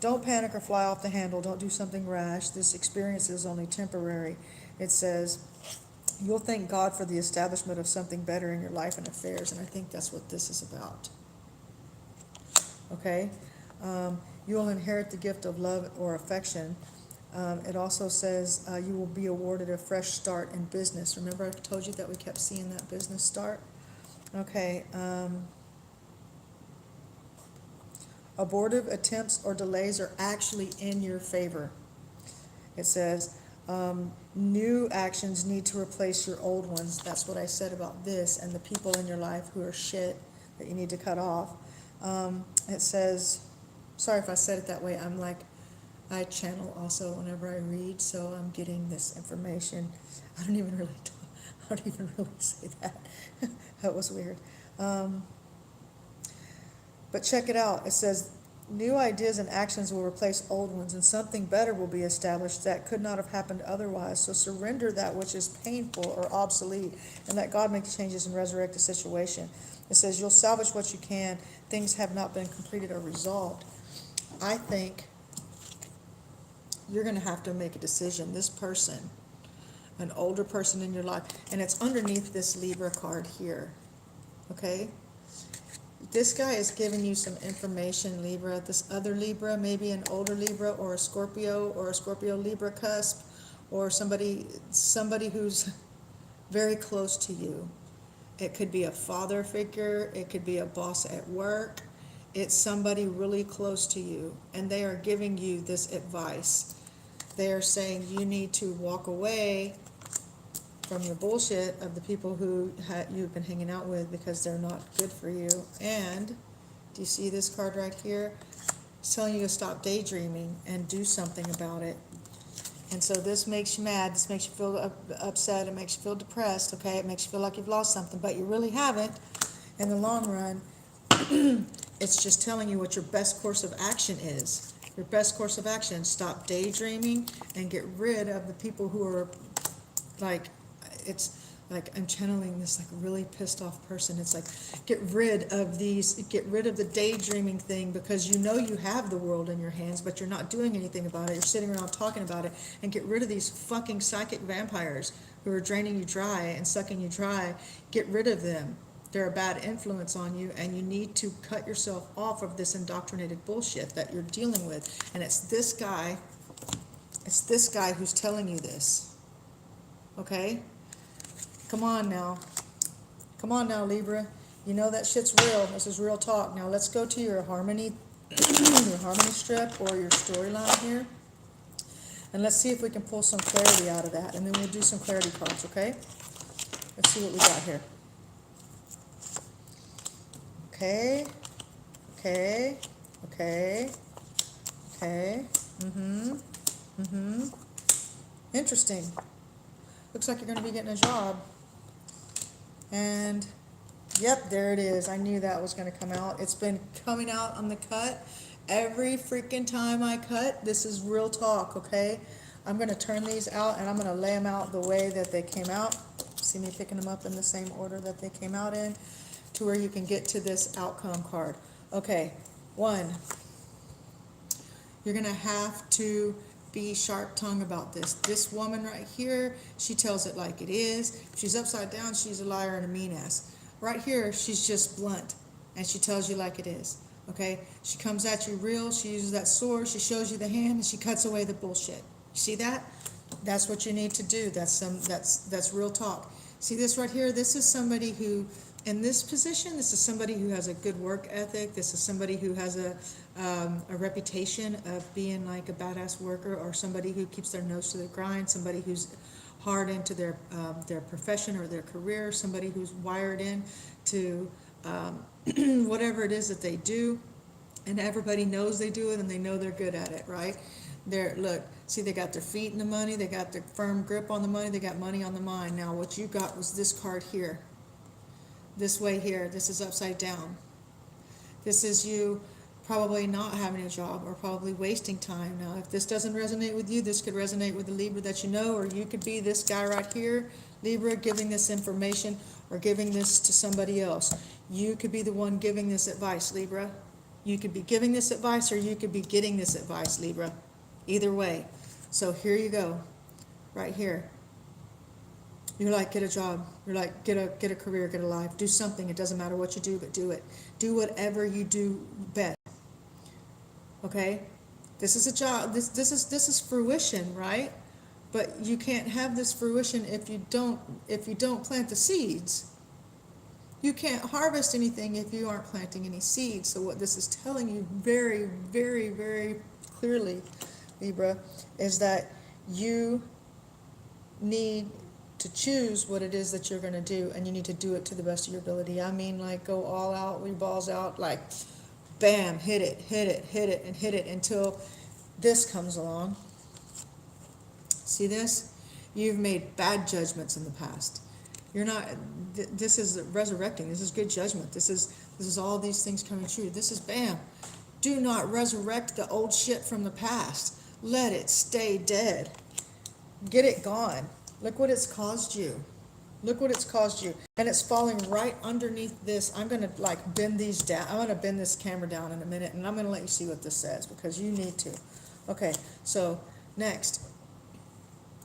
Don't panic or fly off the handle. Don't do something rash. This experience is only temporary. It says, you'll thank God for the establishment of something better in your life and affairs. And I think that's what this is about. Okay? You will inherit the gift of love or affection. It also says you will be awarded a fresh start in business. Remember I told you that we kept seeing that business start? Okay. Abortive attempts or delays are actually in your favor. It says new actions need to replace your old ones. That's what I said about this and the people in your life who are shit that you need to cut off. It says, sorry if I said it that way, I channel also whenever I read, so I'm getting this information. I don't even really say that. That was weird. But check it out. It says, new ideas and actions will replace old ones, and something better will be established that could not have happened otherwise. So surrender that which is painful or obsolete, and let God make changes and resurrect the situation. It says, you'll salvage what you can. Things have not been completed or resolved. I think you're going to have to make a decision. This person, an older person in your life, and it's underneath this Libra card here. Okay? This guy is giving you some information, Libra. This other Libra, maybe an older Libra or a Scorpio Libra cusp, or somebody who's very close to you. It could be a father figure. It could be a boss at work. It's somebody really close to you, and they are giving you this advice. They are saying you need to walk away from the bullshit of the people who you've been hanging out with because they're not good for you. And do you see this card right here? It's telling you to stop daydreaming and do something about it. And so this makes you mad. This makes you feel upset. It makes you feel depressed, okay? It makes you feel like you've lost something, but you really haven't in the long run. It's just telling you what your best course of action is. Your best course of action, stop daydreaming and get rid of the people who are like, it's like I'm channeling this like really pissed off person. It's like, get rid of the daydreaming thing, because you know you have the world in your hands, but you're not doing anything about it. You're sitting around talking about it. And get rid of these fucking psychic vampires who are draining you dry and sucking you dry. Get rid of them. They're a bad influence on you, and you need to cut yourself off of this indoctrinated bullshit that you're dealing with. And it's this guy who's telling you this. Okay? Come on now, Libra. You know that shit's real. This is real talk. Now let's go to your harmony, your harmony strip or your storyline here, and let's see if we can pull some clarity out of that. And then we'll do some clarity cards. Okay? Let's see what we got here. Okay. Interesting. Looks like you're going to be getting a job. And, yep, there it is. I knew that was going to come out. It's been coming out on the cut. Every freaking time I cut, this is real talk, okay? I'm going to turn these out, and I'm going to lay them out the way that they came out. See me picking them up in the same order that they came out in, to where you can get to this outcome card. Okay, 1, you're going to have to be sharp-tongued about this. This woman right here, she tells it like it is. If she's upside down, she's a liar and a mean ass. Right here, she's just blunt, and she tells you like it is. Okay? She comes at you real. She uses that sword. She shows you the hand, and she cuts away the bullshit. You see that? That's what you need to do. That's real talk. See this right here? This is somebody who, in this position, this is somebody who has a good work ethic. This is somebody who has a reputation of being like a badass worker, or somebody who keeps their nose to the grind, somebody who's hard into their profession or their career, somebody who's wired in to whatever it is that they do, and everybody knows they do it, and they know they're good at it, right? Look, see, they got their feet in the money, they got their firm grip on the money, they got money on the mind. Now, what you got was this card here. This way here, this is upside down. This is you probably not having a job or probably wasting time. Now, if this doesn't resonate with you, this could resonate with the Libra that you know, or you could be this guy right here, Libra, giving this information or giving this to somebody else. You could be the one giving this advice, Libra. You could be giving this advice or you could be getting this advice, Libra. Either way. So here you go, right here. You're like, get a job. You're like, get a career, get a life. Do something. It doesn't matter what you do, but do it. Do whatever you do best. Okay? This is a job. This is fruition, right? But you can't have this fruition if you don't plant the seeds. You can't harvest anything if you aren't planting any seeds. So what this is telling you very, very, very clearly, Libra, is that you need to choose what it is that you're going to do, and you need to do it to the best of your ability. I mean, like, go all out, with your balls out, like, bam, hit it, and hit it until this comes along. See this? You've made bad judgments in the past. You're not, this is resurrecting. This is good judgment. This is all these things coming true. This is bam. Do not resurrect the old shit from the past. Let it stay dead. Get it gone. Look what it's caused you. Look what it's caused you. And it's falling right underneath this. I'm going to like bend these down. I'm going to bend this camera down in a minute, and I'm going to let you see what this says because you need to. Okay, so next.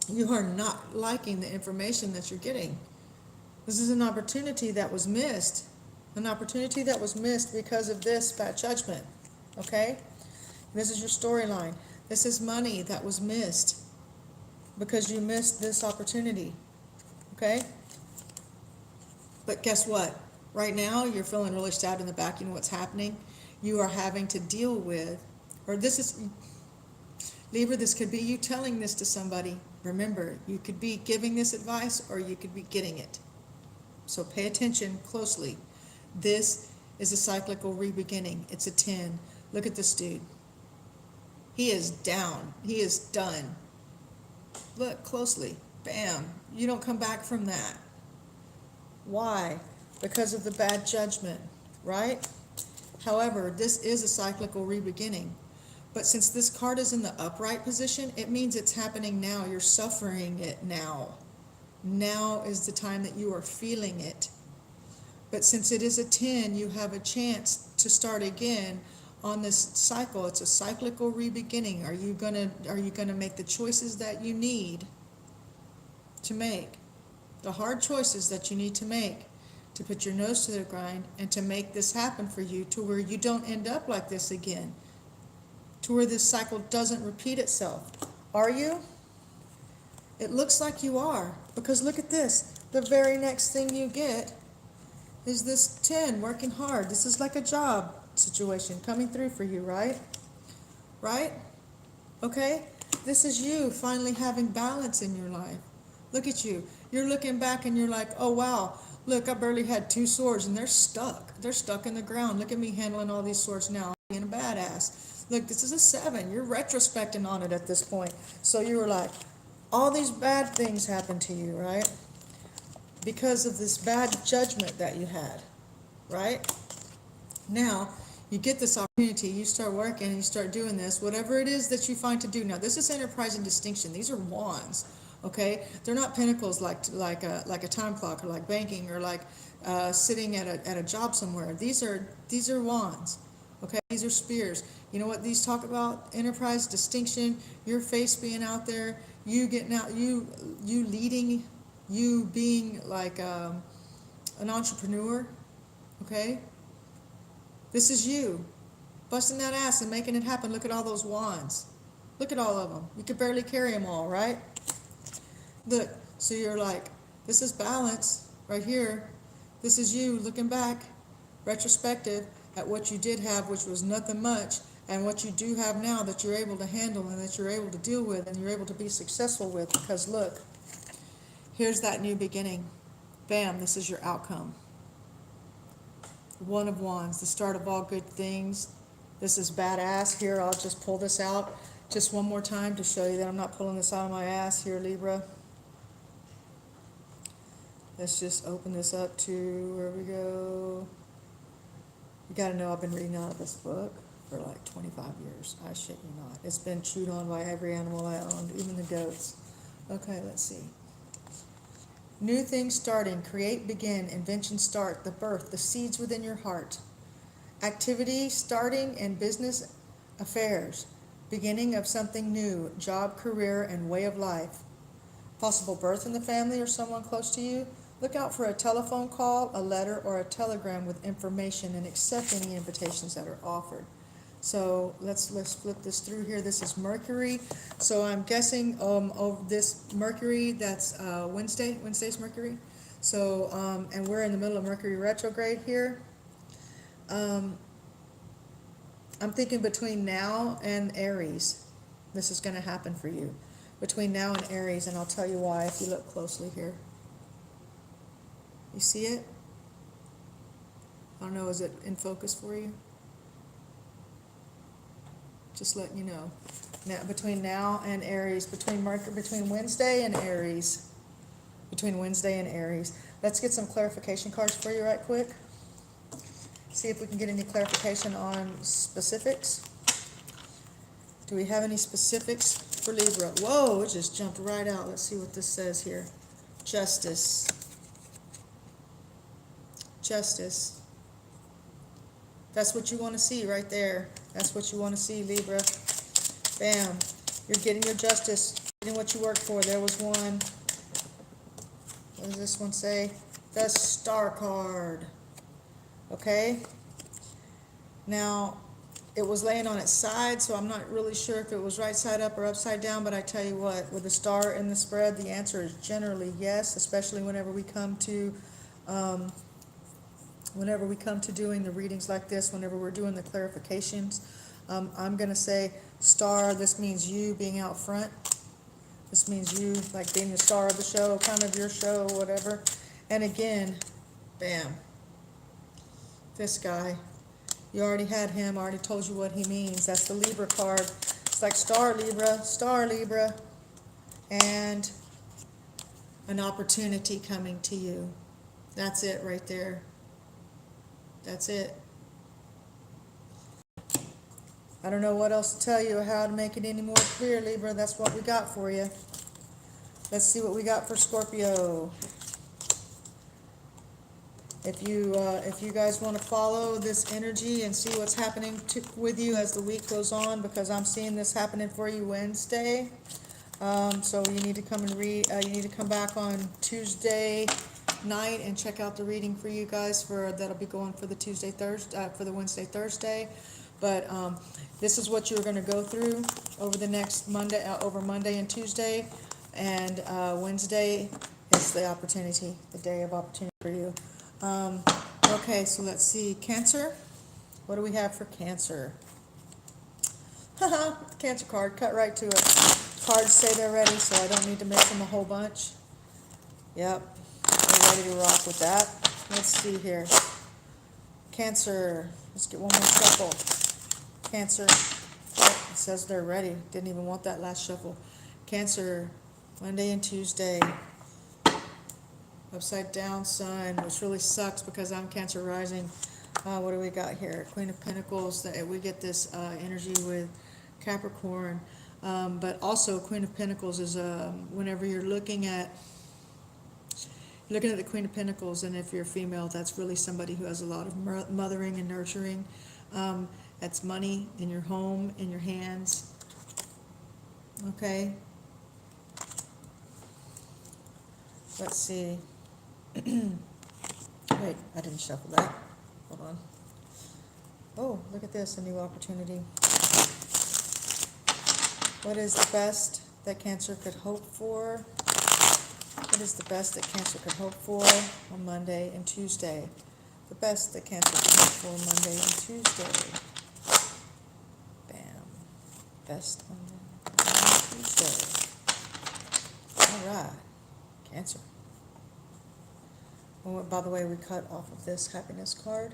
You are not liking the information that you're getting. This is an opportunity that was missed. An opportunity that was missed because of this bad judgment. Okay? This is your storyline. This is money that was missed because you missed this opportunity. Okay? But guess what? Right now, you're feeling really stabbed in the back. You know what's happening? You are having to deal with, or this is, Libra, this could be you telling this to somebody. Remember, you could be giving this advice or you could be getting it. So pay attention closely. This is a cyclical re-beginning. It's a 10. Look at this dude. He is down. He is done. Look closely. Bam. You don't come back from that. Why? Because of the bad judgment, right? However, this is a cyclical re-beginning. But since this card is in the upright position, it means it's happening now. You're suffering it now. Now is the time that you are feeling it. But since it is a 10, you have a chance to start again on this cycle. It's a cyclical re-beginning. Are you gonna make the choices that you need to make? The hard choices that you need to make to put your nose to the grind and to make this happen for you to where you don't end up like this again. To where this cycle doesn't repeat itself. Are you? It looks like you are, because look at this. The very next thing you get is this 10, working hard. This is like a job situation coming through for you, right? Right? Okay? This is you finally having balance in your life. Look at you. You're looking back and you're like, oh wow, look, I barely had 2 swords and they're stuck. They're stuck in the ground. Look at me handling all these swords now, being a badass. Look, this is a 7. You're retrospecting on it at this point. So you were like, all these bad things happened to you, right? Because of this bad judgment that you had, right? Now, you get this opportunity, you start working and you start doing this, whatever it is that you find to do. Now, this is enterprise and distinction. These are wands, okay? They're not pinnacles like a time clock or like banking or like sitting at a job somewhere. These are wands. Okay, these are spears. You know what these talk about? Enterprise, distinction, your face being out there, you getting out, you leading, you being like an entrepreneur. Okay, this is you busting that ass and making it happen. Look at all those wands. Look at all of them. You could barely carry them all, right? Look, so you're like, this is balance right here. This is you looking back, retrospective, at what you did have, which was nothing much, and what you do have now that you're able to handle and that you're able to deal with and you're able to be successful with. Because look, here's that new beginning. Bam, this is your outcome. One of Wands, the start of all good things. This is badass. Here, I'll just pull this out just one more time to show you that I'm not pulling this out of my ass here, Libra. Let's just open this up to, where we go. You got to know I've been reading out of this book for like 25 years. I shit you not. It's been chewed on by every animal I owned, even the goats. Okay, let's see. New things starting, create, begin, invention start, the birth, the seeds within your heart. Activity starting and business affairs, beginning of something new, job, career, and way of life. Possible birth in the family or someone close to you. Look out for a telephone call, a letter, or a telegram with information, and accept any invitations that are offered. So let's flip this through here. This is Mercury. So I'm guessing of this Mercury, that's Wednesday. Wednesday's Mercury. So and we're in the middle of Mercury retrograde here. I'm thinking between now and Aries, this is going to happen for you. Between now and Aries, and I'll tell you why if you look closely here. You see it? I don't know, is it in focus for you? Just letting you know. Now, between now and Aries, between Wednesday and Aries. Between Wednesday and Aries. Let's get some clarification cards for you right quick. See if we can get any clarification on specifics. Do we have any specifics for Libra? Whoa, it just jumped right out. Let's see what this says here. Justice. Justice. That's what you want to see right there. That's what you want to see, Libra. Bam. You're getting your justice. Getting what you worked for. There was one. What does this one say? The Star card. Okay? Now, it was laying on its side, so I'm not really sure if it was right side up or upside down, but I tell you what, with the star in the spread, the answer is generally yes, especially whenever we come to doing the readings like this, whenever we're doing the clarifications. I'm going to say star, this means you being out front. This means you, like being the star of the show, kind of your show, whatever. And again, bam, this guy. You already had him, I already told you what he means. That's the Libra card. It's like star Libra, and an opportunity coming to you. That's it right there. That's it. I don't know what else to tell you, how to make it any more clear, Libra. That's what we got for you. Let's see what we got for Scorpio. If you guys want to follow this energy and see what's happening with you as the week goes on, because I'm seeing this happening for you Wednesday. So you need to come and read. You need to come back on Tuesday night and check out the reading for you guys. That'll be going for the for the Wednesday, Thursday. But this is what you're going to go through over the next Monday, over Monday and Tuesday, and Wednesday is the opportunity, the day of opportunity for you. Okay, so let's see. Cancer. What do we have for Cancer? Haha, Cancer card. Cut right to it. Cards say they're ready, so I don't need to mix them a whole bunch. Yep, we're ready to rock with that. Let's see here. Cancer. Let's get one more shuffle. Cancer. Oh, it says they're ready. Didn't even want that last shuffle. Cancer. Monday and Tuesday. Upside down sun, which really sucks because I'm Cancer rising. What do we got here? Queen of Pentacles. We get this energy with Capricorn. But also Queen of Pentacles is whenever you're looking at the Queen of Pentacles, and if you're female, that's really somebody who has a lot of mothering and nurturing. That's money in your home, in your hands. Okay. Let's see. Wait, I didn't shuffle that. Hold on. Oh, look at this, a new opportunity. What is the best that Cancer could hope for? What is the best that Cancer could hope for on Monday and Tuesday? The best that Cancer could hope for Monday and Tuesday. Bam. Best Monday and Tuesday. All right. Cancer. Oh, by the way, we cut off of this happiness card.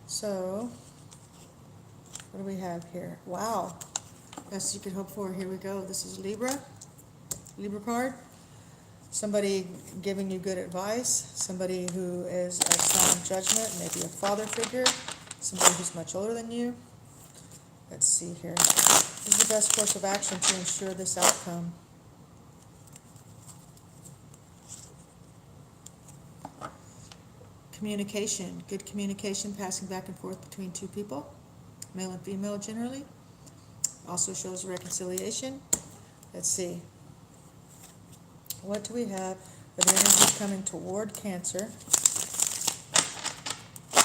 So, what do we have here? Wow. Best you could hope for. Here we go. This is Libra. Libra card. Somebody giving you good advice, somebody who is of sound judgment, maybe a father figure, somebody who's much older than you. Let's see here. This is the best course of action to ensure this outcome. Communication, good communication passing back and forth between two people, male and female generally. Also shows reconciliation. Let's see. What do we have? The energy coming toward Cancer.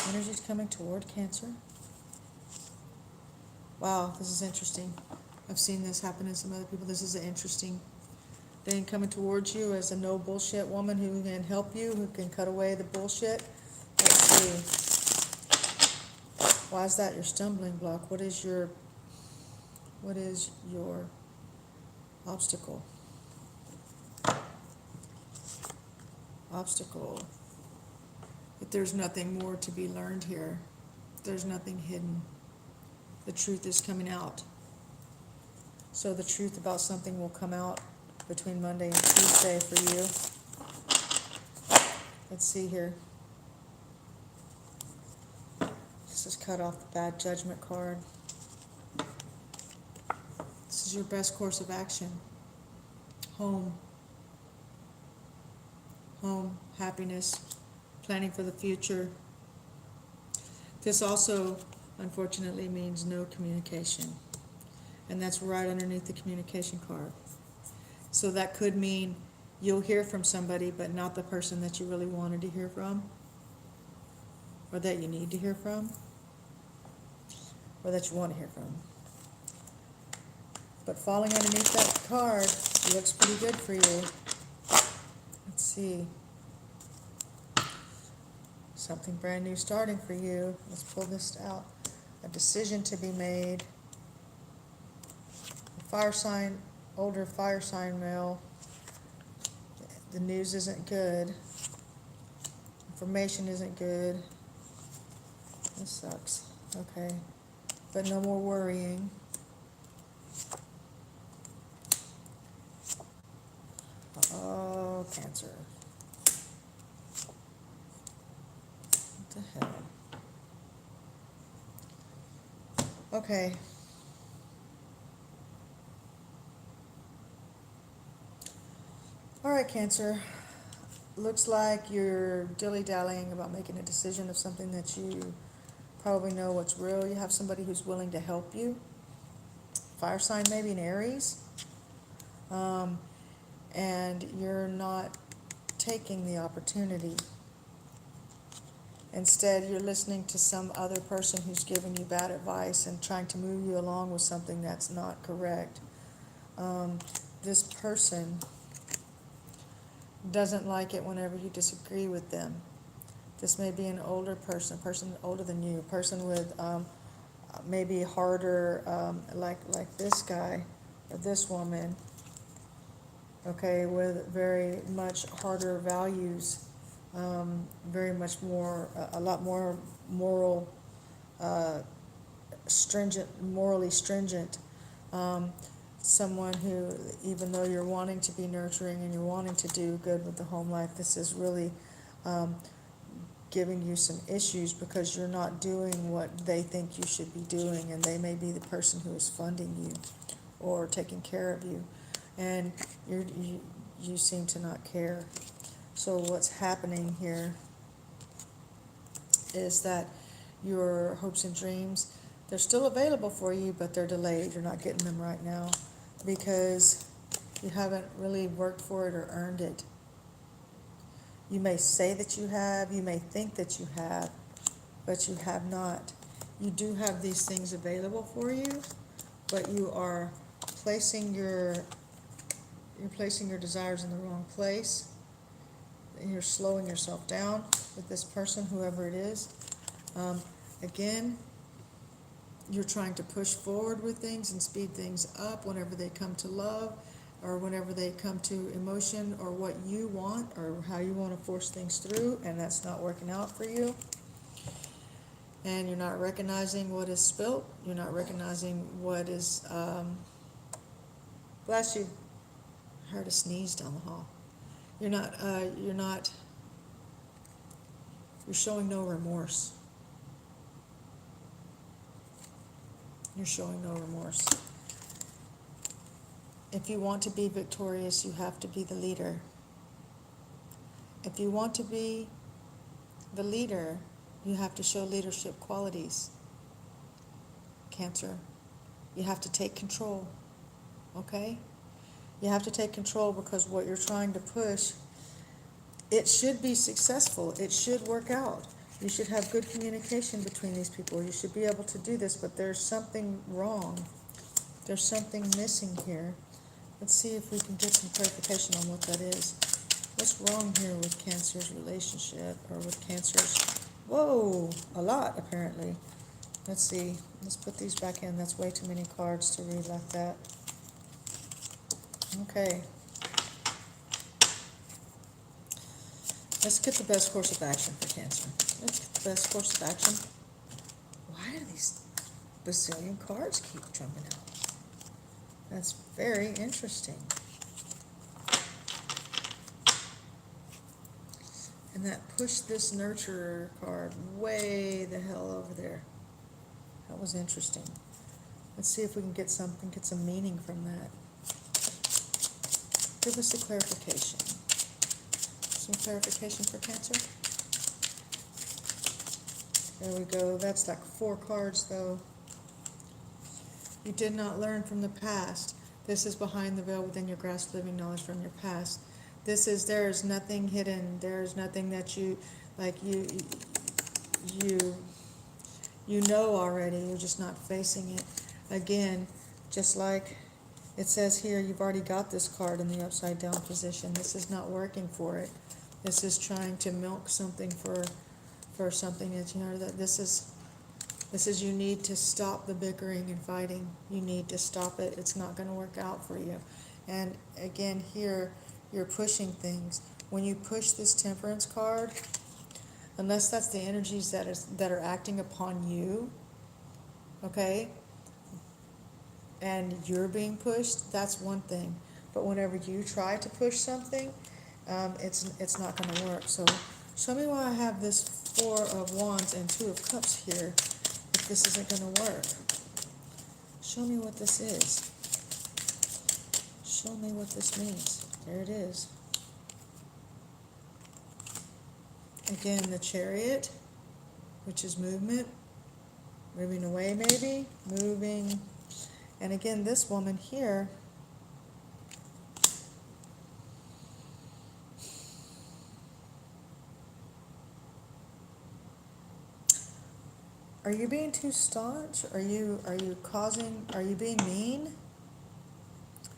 Energy's coming toward Cancer. Wow, this is interesting. I've seen this happen in some other people. This is an interesting thing coming towards you as a no bullshit woman who can help you, who can cut away the bullshit. Let's see. Why is that your stumbling block? What is your obstacle? Obstacle. But there's nothing more to be learned here. There's nothing hidden. The truth is coming out. So the truth about something will come out between Monday and Tuesday for you. Let's see here. This is cut off the bad judgment card. This is your best course of action. Home. Home, happiness, planning for the future. This also, unfortunately, means no communication. And that's right underneath the communication card. So that could mean you'll hear from somebody, but not the person that you really wanted to hear from, or that you need to hear from, or that you want to hear from. But falling underneath that card looks pretty good for you. Let's see. Something brand new starting for you. Let's pull this out. A decision to be made. Fire sign, older fire sign male. The news isn't good. Information isn't good. This sucks. Okay. But no more worrying. Oh, Cancer. What the hell? Okay. All right, Cancer. Looks like you're dilly-dallying about making a decision of something that you probably know what's real. You have somebody who's willing to help you. Fire sign, maybe an Aries. And you're not taking the opportunity. Instead, you're listening to some other person who's giving you bad advice and trying to move you along with something that's not correct. This person doesn't like it whenever you disagree with them. This may be an older person, a person older than you, a person with maybe harder, like this guy or this woman, okay, with very much harder values, very much more, a lot more moral, morally stringent. Someone who, even though you're wanting to be nurturing and you're wanting to do good with the home life, this is really giving you some issues because you're not doing what they think you should be doing, and they may be the person who is funding you or taking care of you, and you seem to not care. So what's happening here is that your hopes and dreams, they're still available for you, but they're delayed. You're not getting them right now because you haven't really worked for it or earned it. You may say that you have, you may think that you have, but you have not. You do have these things available for you, but you are placing your desires in the wrong place. And you're slowing yourself down with this person, whoever it is. Again, you're trying to push forward with things and speed things up whenever they come to love, or whenever they come to emotion, or what you want, or how you want to force things through, and that's not working out for you. And you're not recognizing what is spilt. You're not recognizing what is, bless you. I heard a sneeze down the hall. you're showing no remorse. You're showing no remorse. If you want to be victorious, you have to be the leader. If you want to be the leader, you have to show leadership qualities. Cancer. You have to take control. Okay? You have to take control, because what you're trying to push, it should be successful. It should work out. You should have good communication between these people. You should be able to do this, but there's something wrong. There's something missing here. Let's see if we can get some clarification on what that is. What's wrong here with Cancer's relationship, or with Cancer's... Whoa, a lot apparently. Let's see. Let's put these back in. That's way too many cards to read like that. Okay. Let's get the best course of action for Cancer. Let's get the best course of action. Why do these bazillion cards keep jumping out? That's very interesting. And that push this nurturer card way the hell over there. That was interesting. Let's see if we can get something, get some meaning from that. Give us a clarification. Some clarification for Cancer. There we go. That's like 4 cards though. You did not learn from the past. This is behind the veil within your grasp, living knowledge from your past. This is, there is nothing hidden. There is nothing that you, like you know already. You're just not facing it. Again, just like it says here, you've already got this card in the upside down position. This is not working for it. This is trying to milk something for something that, you know, that this is you need to stop the bickering and fighting. You need to stop it. It's not going to work out for you. And again, here, you're pushing things. When you push this Temperance card, unless that's the energies that are acting upon you, okay, and you're being pushed, that's one thing. But whenever you try to push something, it's not going to work. So show me why I have this 4 of Wands and 2 of Cups here if this isn't going to work. Show me what this is. Show me what this means. There it is. Again, the Chariot, which is movement, moving away maybe, moving. And again, this woman here, are you being too staunch? Are you being mean?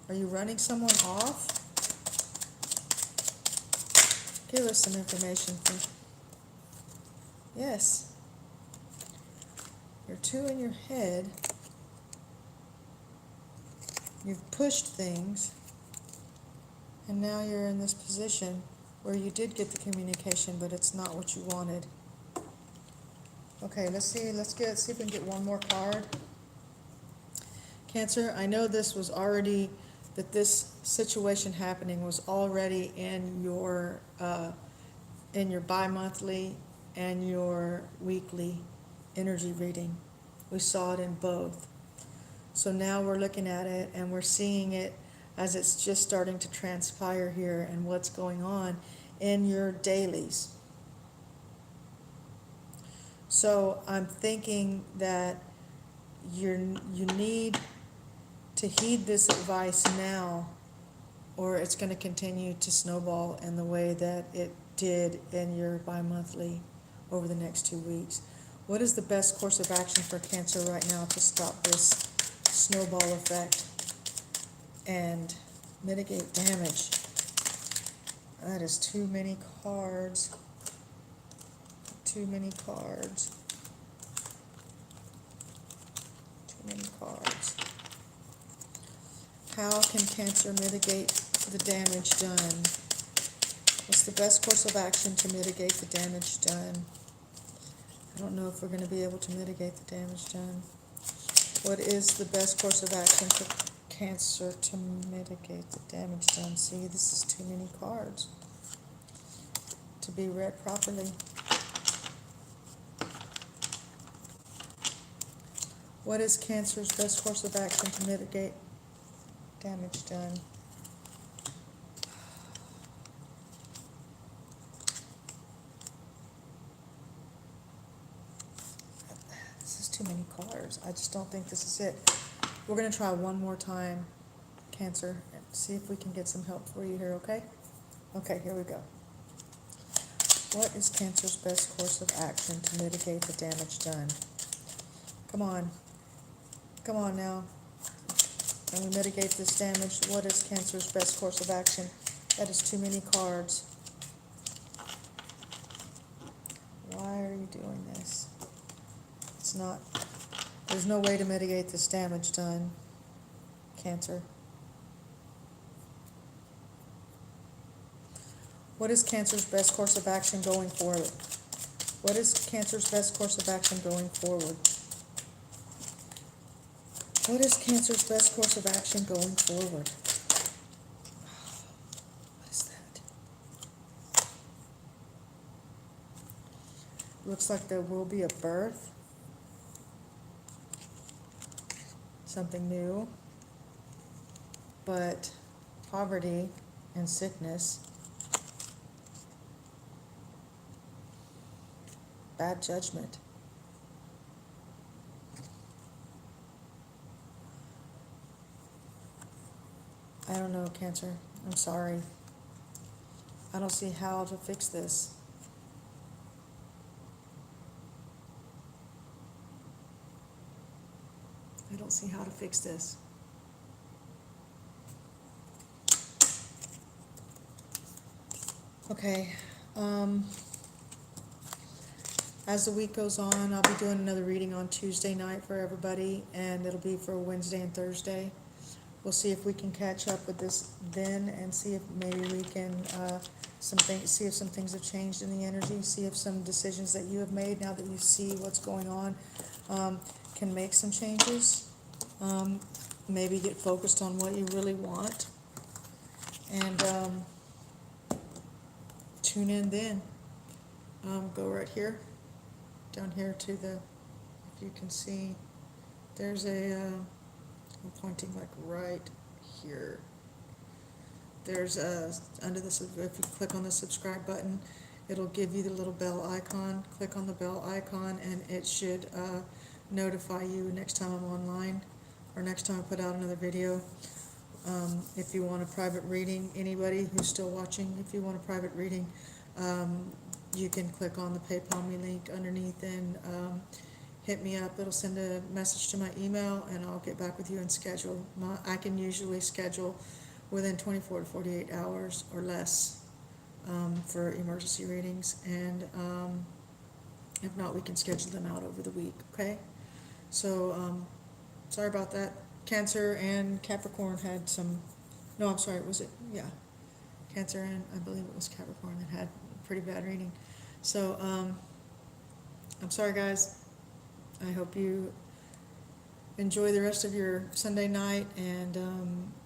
Are you running someone off? Give us some information. Yes. You're too in your head. You've pushed things. And now you're in this position where you did get the communication, but it's not what you wanted. Okay, let's see if we can get one more card. Cancer, I know this was already, that this situation happening was already in your bi-monthly and your weekly energy reading. We saw it in both. So now we're looking at it and we're seeing it as it's just starting to transpire here and what's going on in your dailies. So I'm thinking that you need to heed this advice now, or it's going to continue to snowball in the way that it did in your bi-monthly over the next 2 weeks. What is the best course of action for Cancer right now to stop this snowball effect and mitigate damage? That is too many cards. Too many cards. Too many cards. How can Cancer mitigate the damage done? What's the best course of action to mitigate the damage done? I don't know if we're going to be able to mitigate the damage done. What is the best course of action for Cancer to mitigate the damage done? See, this is too many cards. to be read properly. What is Cancer's best course of action to mitigate damage done? This is too many cards. I just don't think this is it. We're going to try one more time, Cancer, and see if we can get some help for you here, okay? Okay, here we go. What is Cancer's best course of action to mitigate the damage done? Come on. Come on now. Can we mitigate this damage? What is Cancer's best course of action? That is too many cards. Why are you doing this? It's not, there's no way to mitigate this damage done, Cancer. What is Cancer's best course of action going forward? What is Cancer's best course of action going forward? What is Cancer's best course of action going forward? What is that? Looks like there will be a birth. Something new. But poverty and sickness. Bad judgment. I don't know, Cancer. I'm sorry. I don't see how to fix this. I don't see how to fix this. Okay. As the week goes on, I'll be doing another reading on Tuesday night for everybody, and it'll be for Wednesday and Thursday. We'll see if we can catch up with this then, and see if maybe we can see if some things have changed in the energy, see if some decisions that you have made now that you see what's going on can make some changes. Maybe get focused on what you really want, and tune in then. Go right here, down here to the, if you can see, there's a, I'm pointing like right here. There's under this, if you click on the subscribe button, it'll give you the little bell icon. Click on the bell icon and it should notify you next time I'm online, or next time I put out another video. If you want a private reading, anybody who's still watching, if you want a private reading, you can click on the PayPal me link underneath and hit me up. It'll send a message to my email, and I'll get back with you and schedule. I can usually schedule within 24 to 48 hours or less for emergency readings, and if not, we can schedule them out over the week, okay? So, sorry about that. Cancer and Capricorn had some, no, I'm sorry, was it, yeah. Cancer and, I believe it was Capricorn that had a pretty bad reading. So, I'm sorry, guys. I hope you enjoy the rest of your Sunday night, and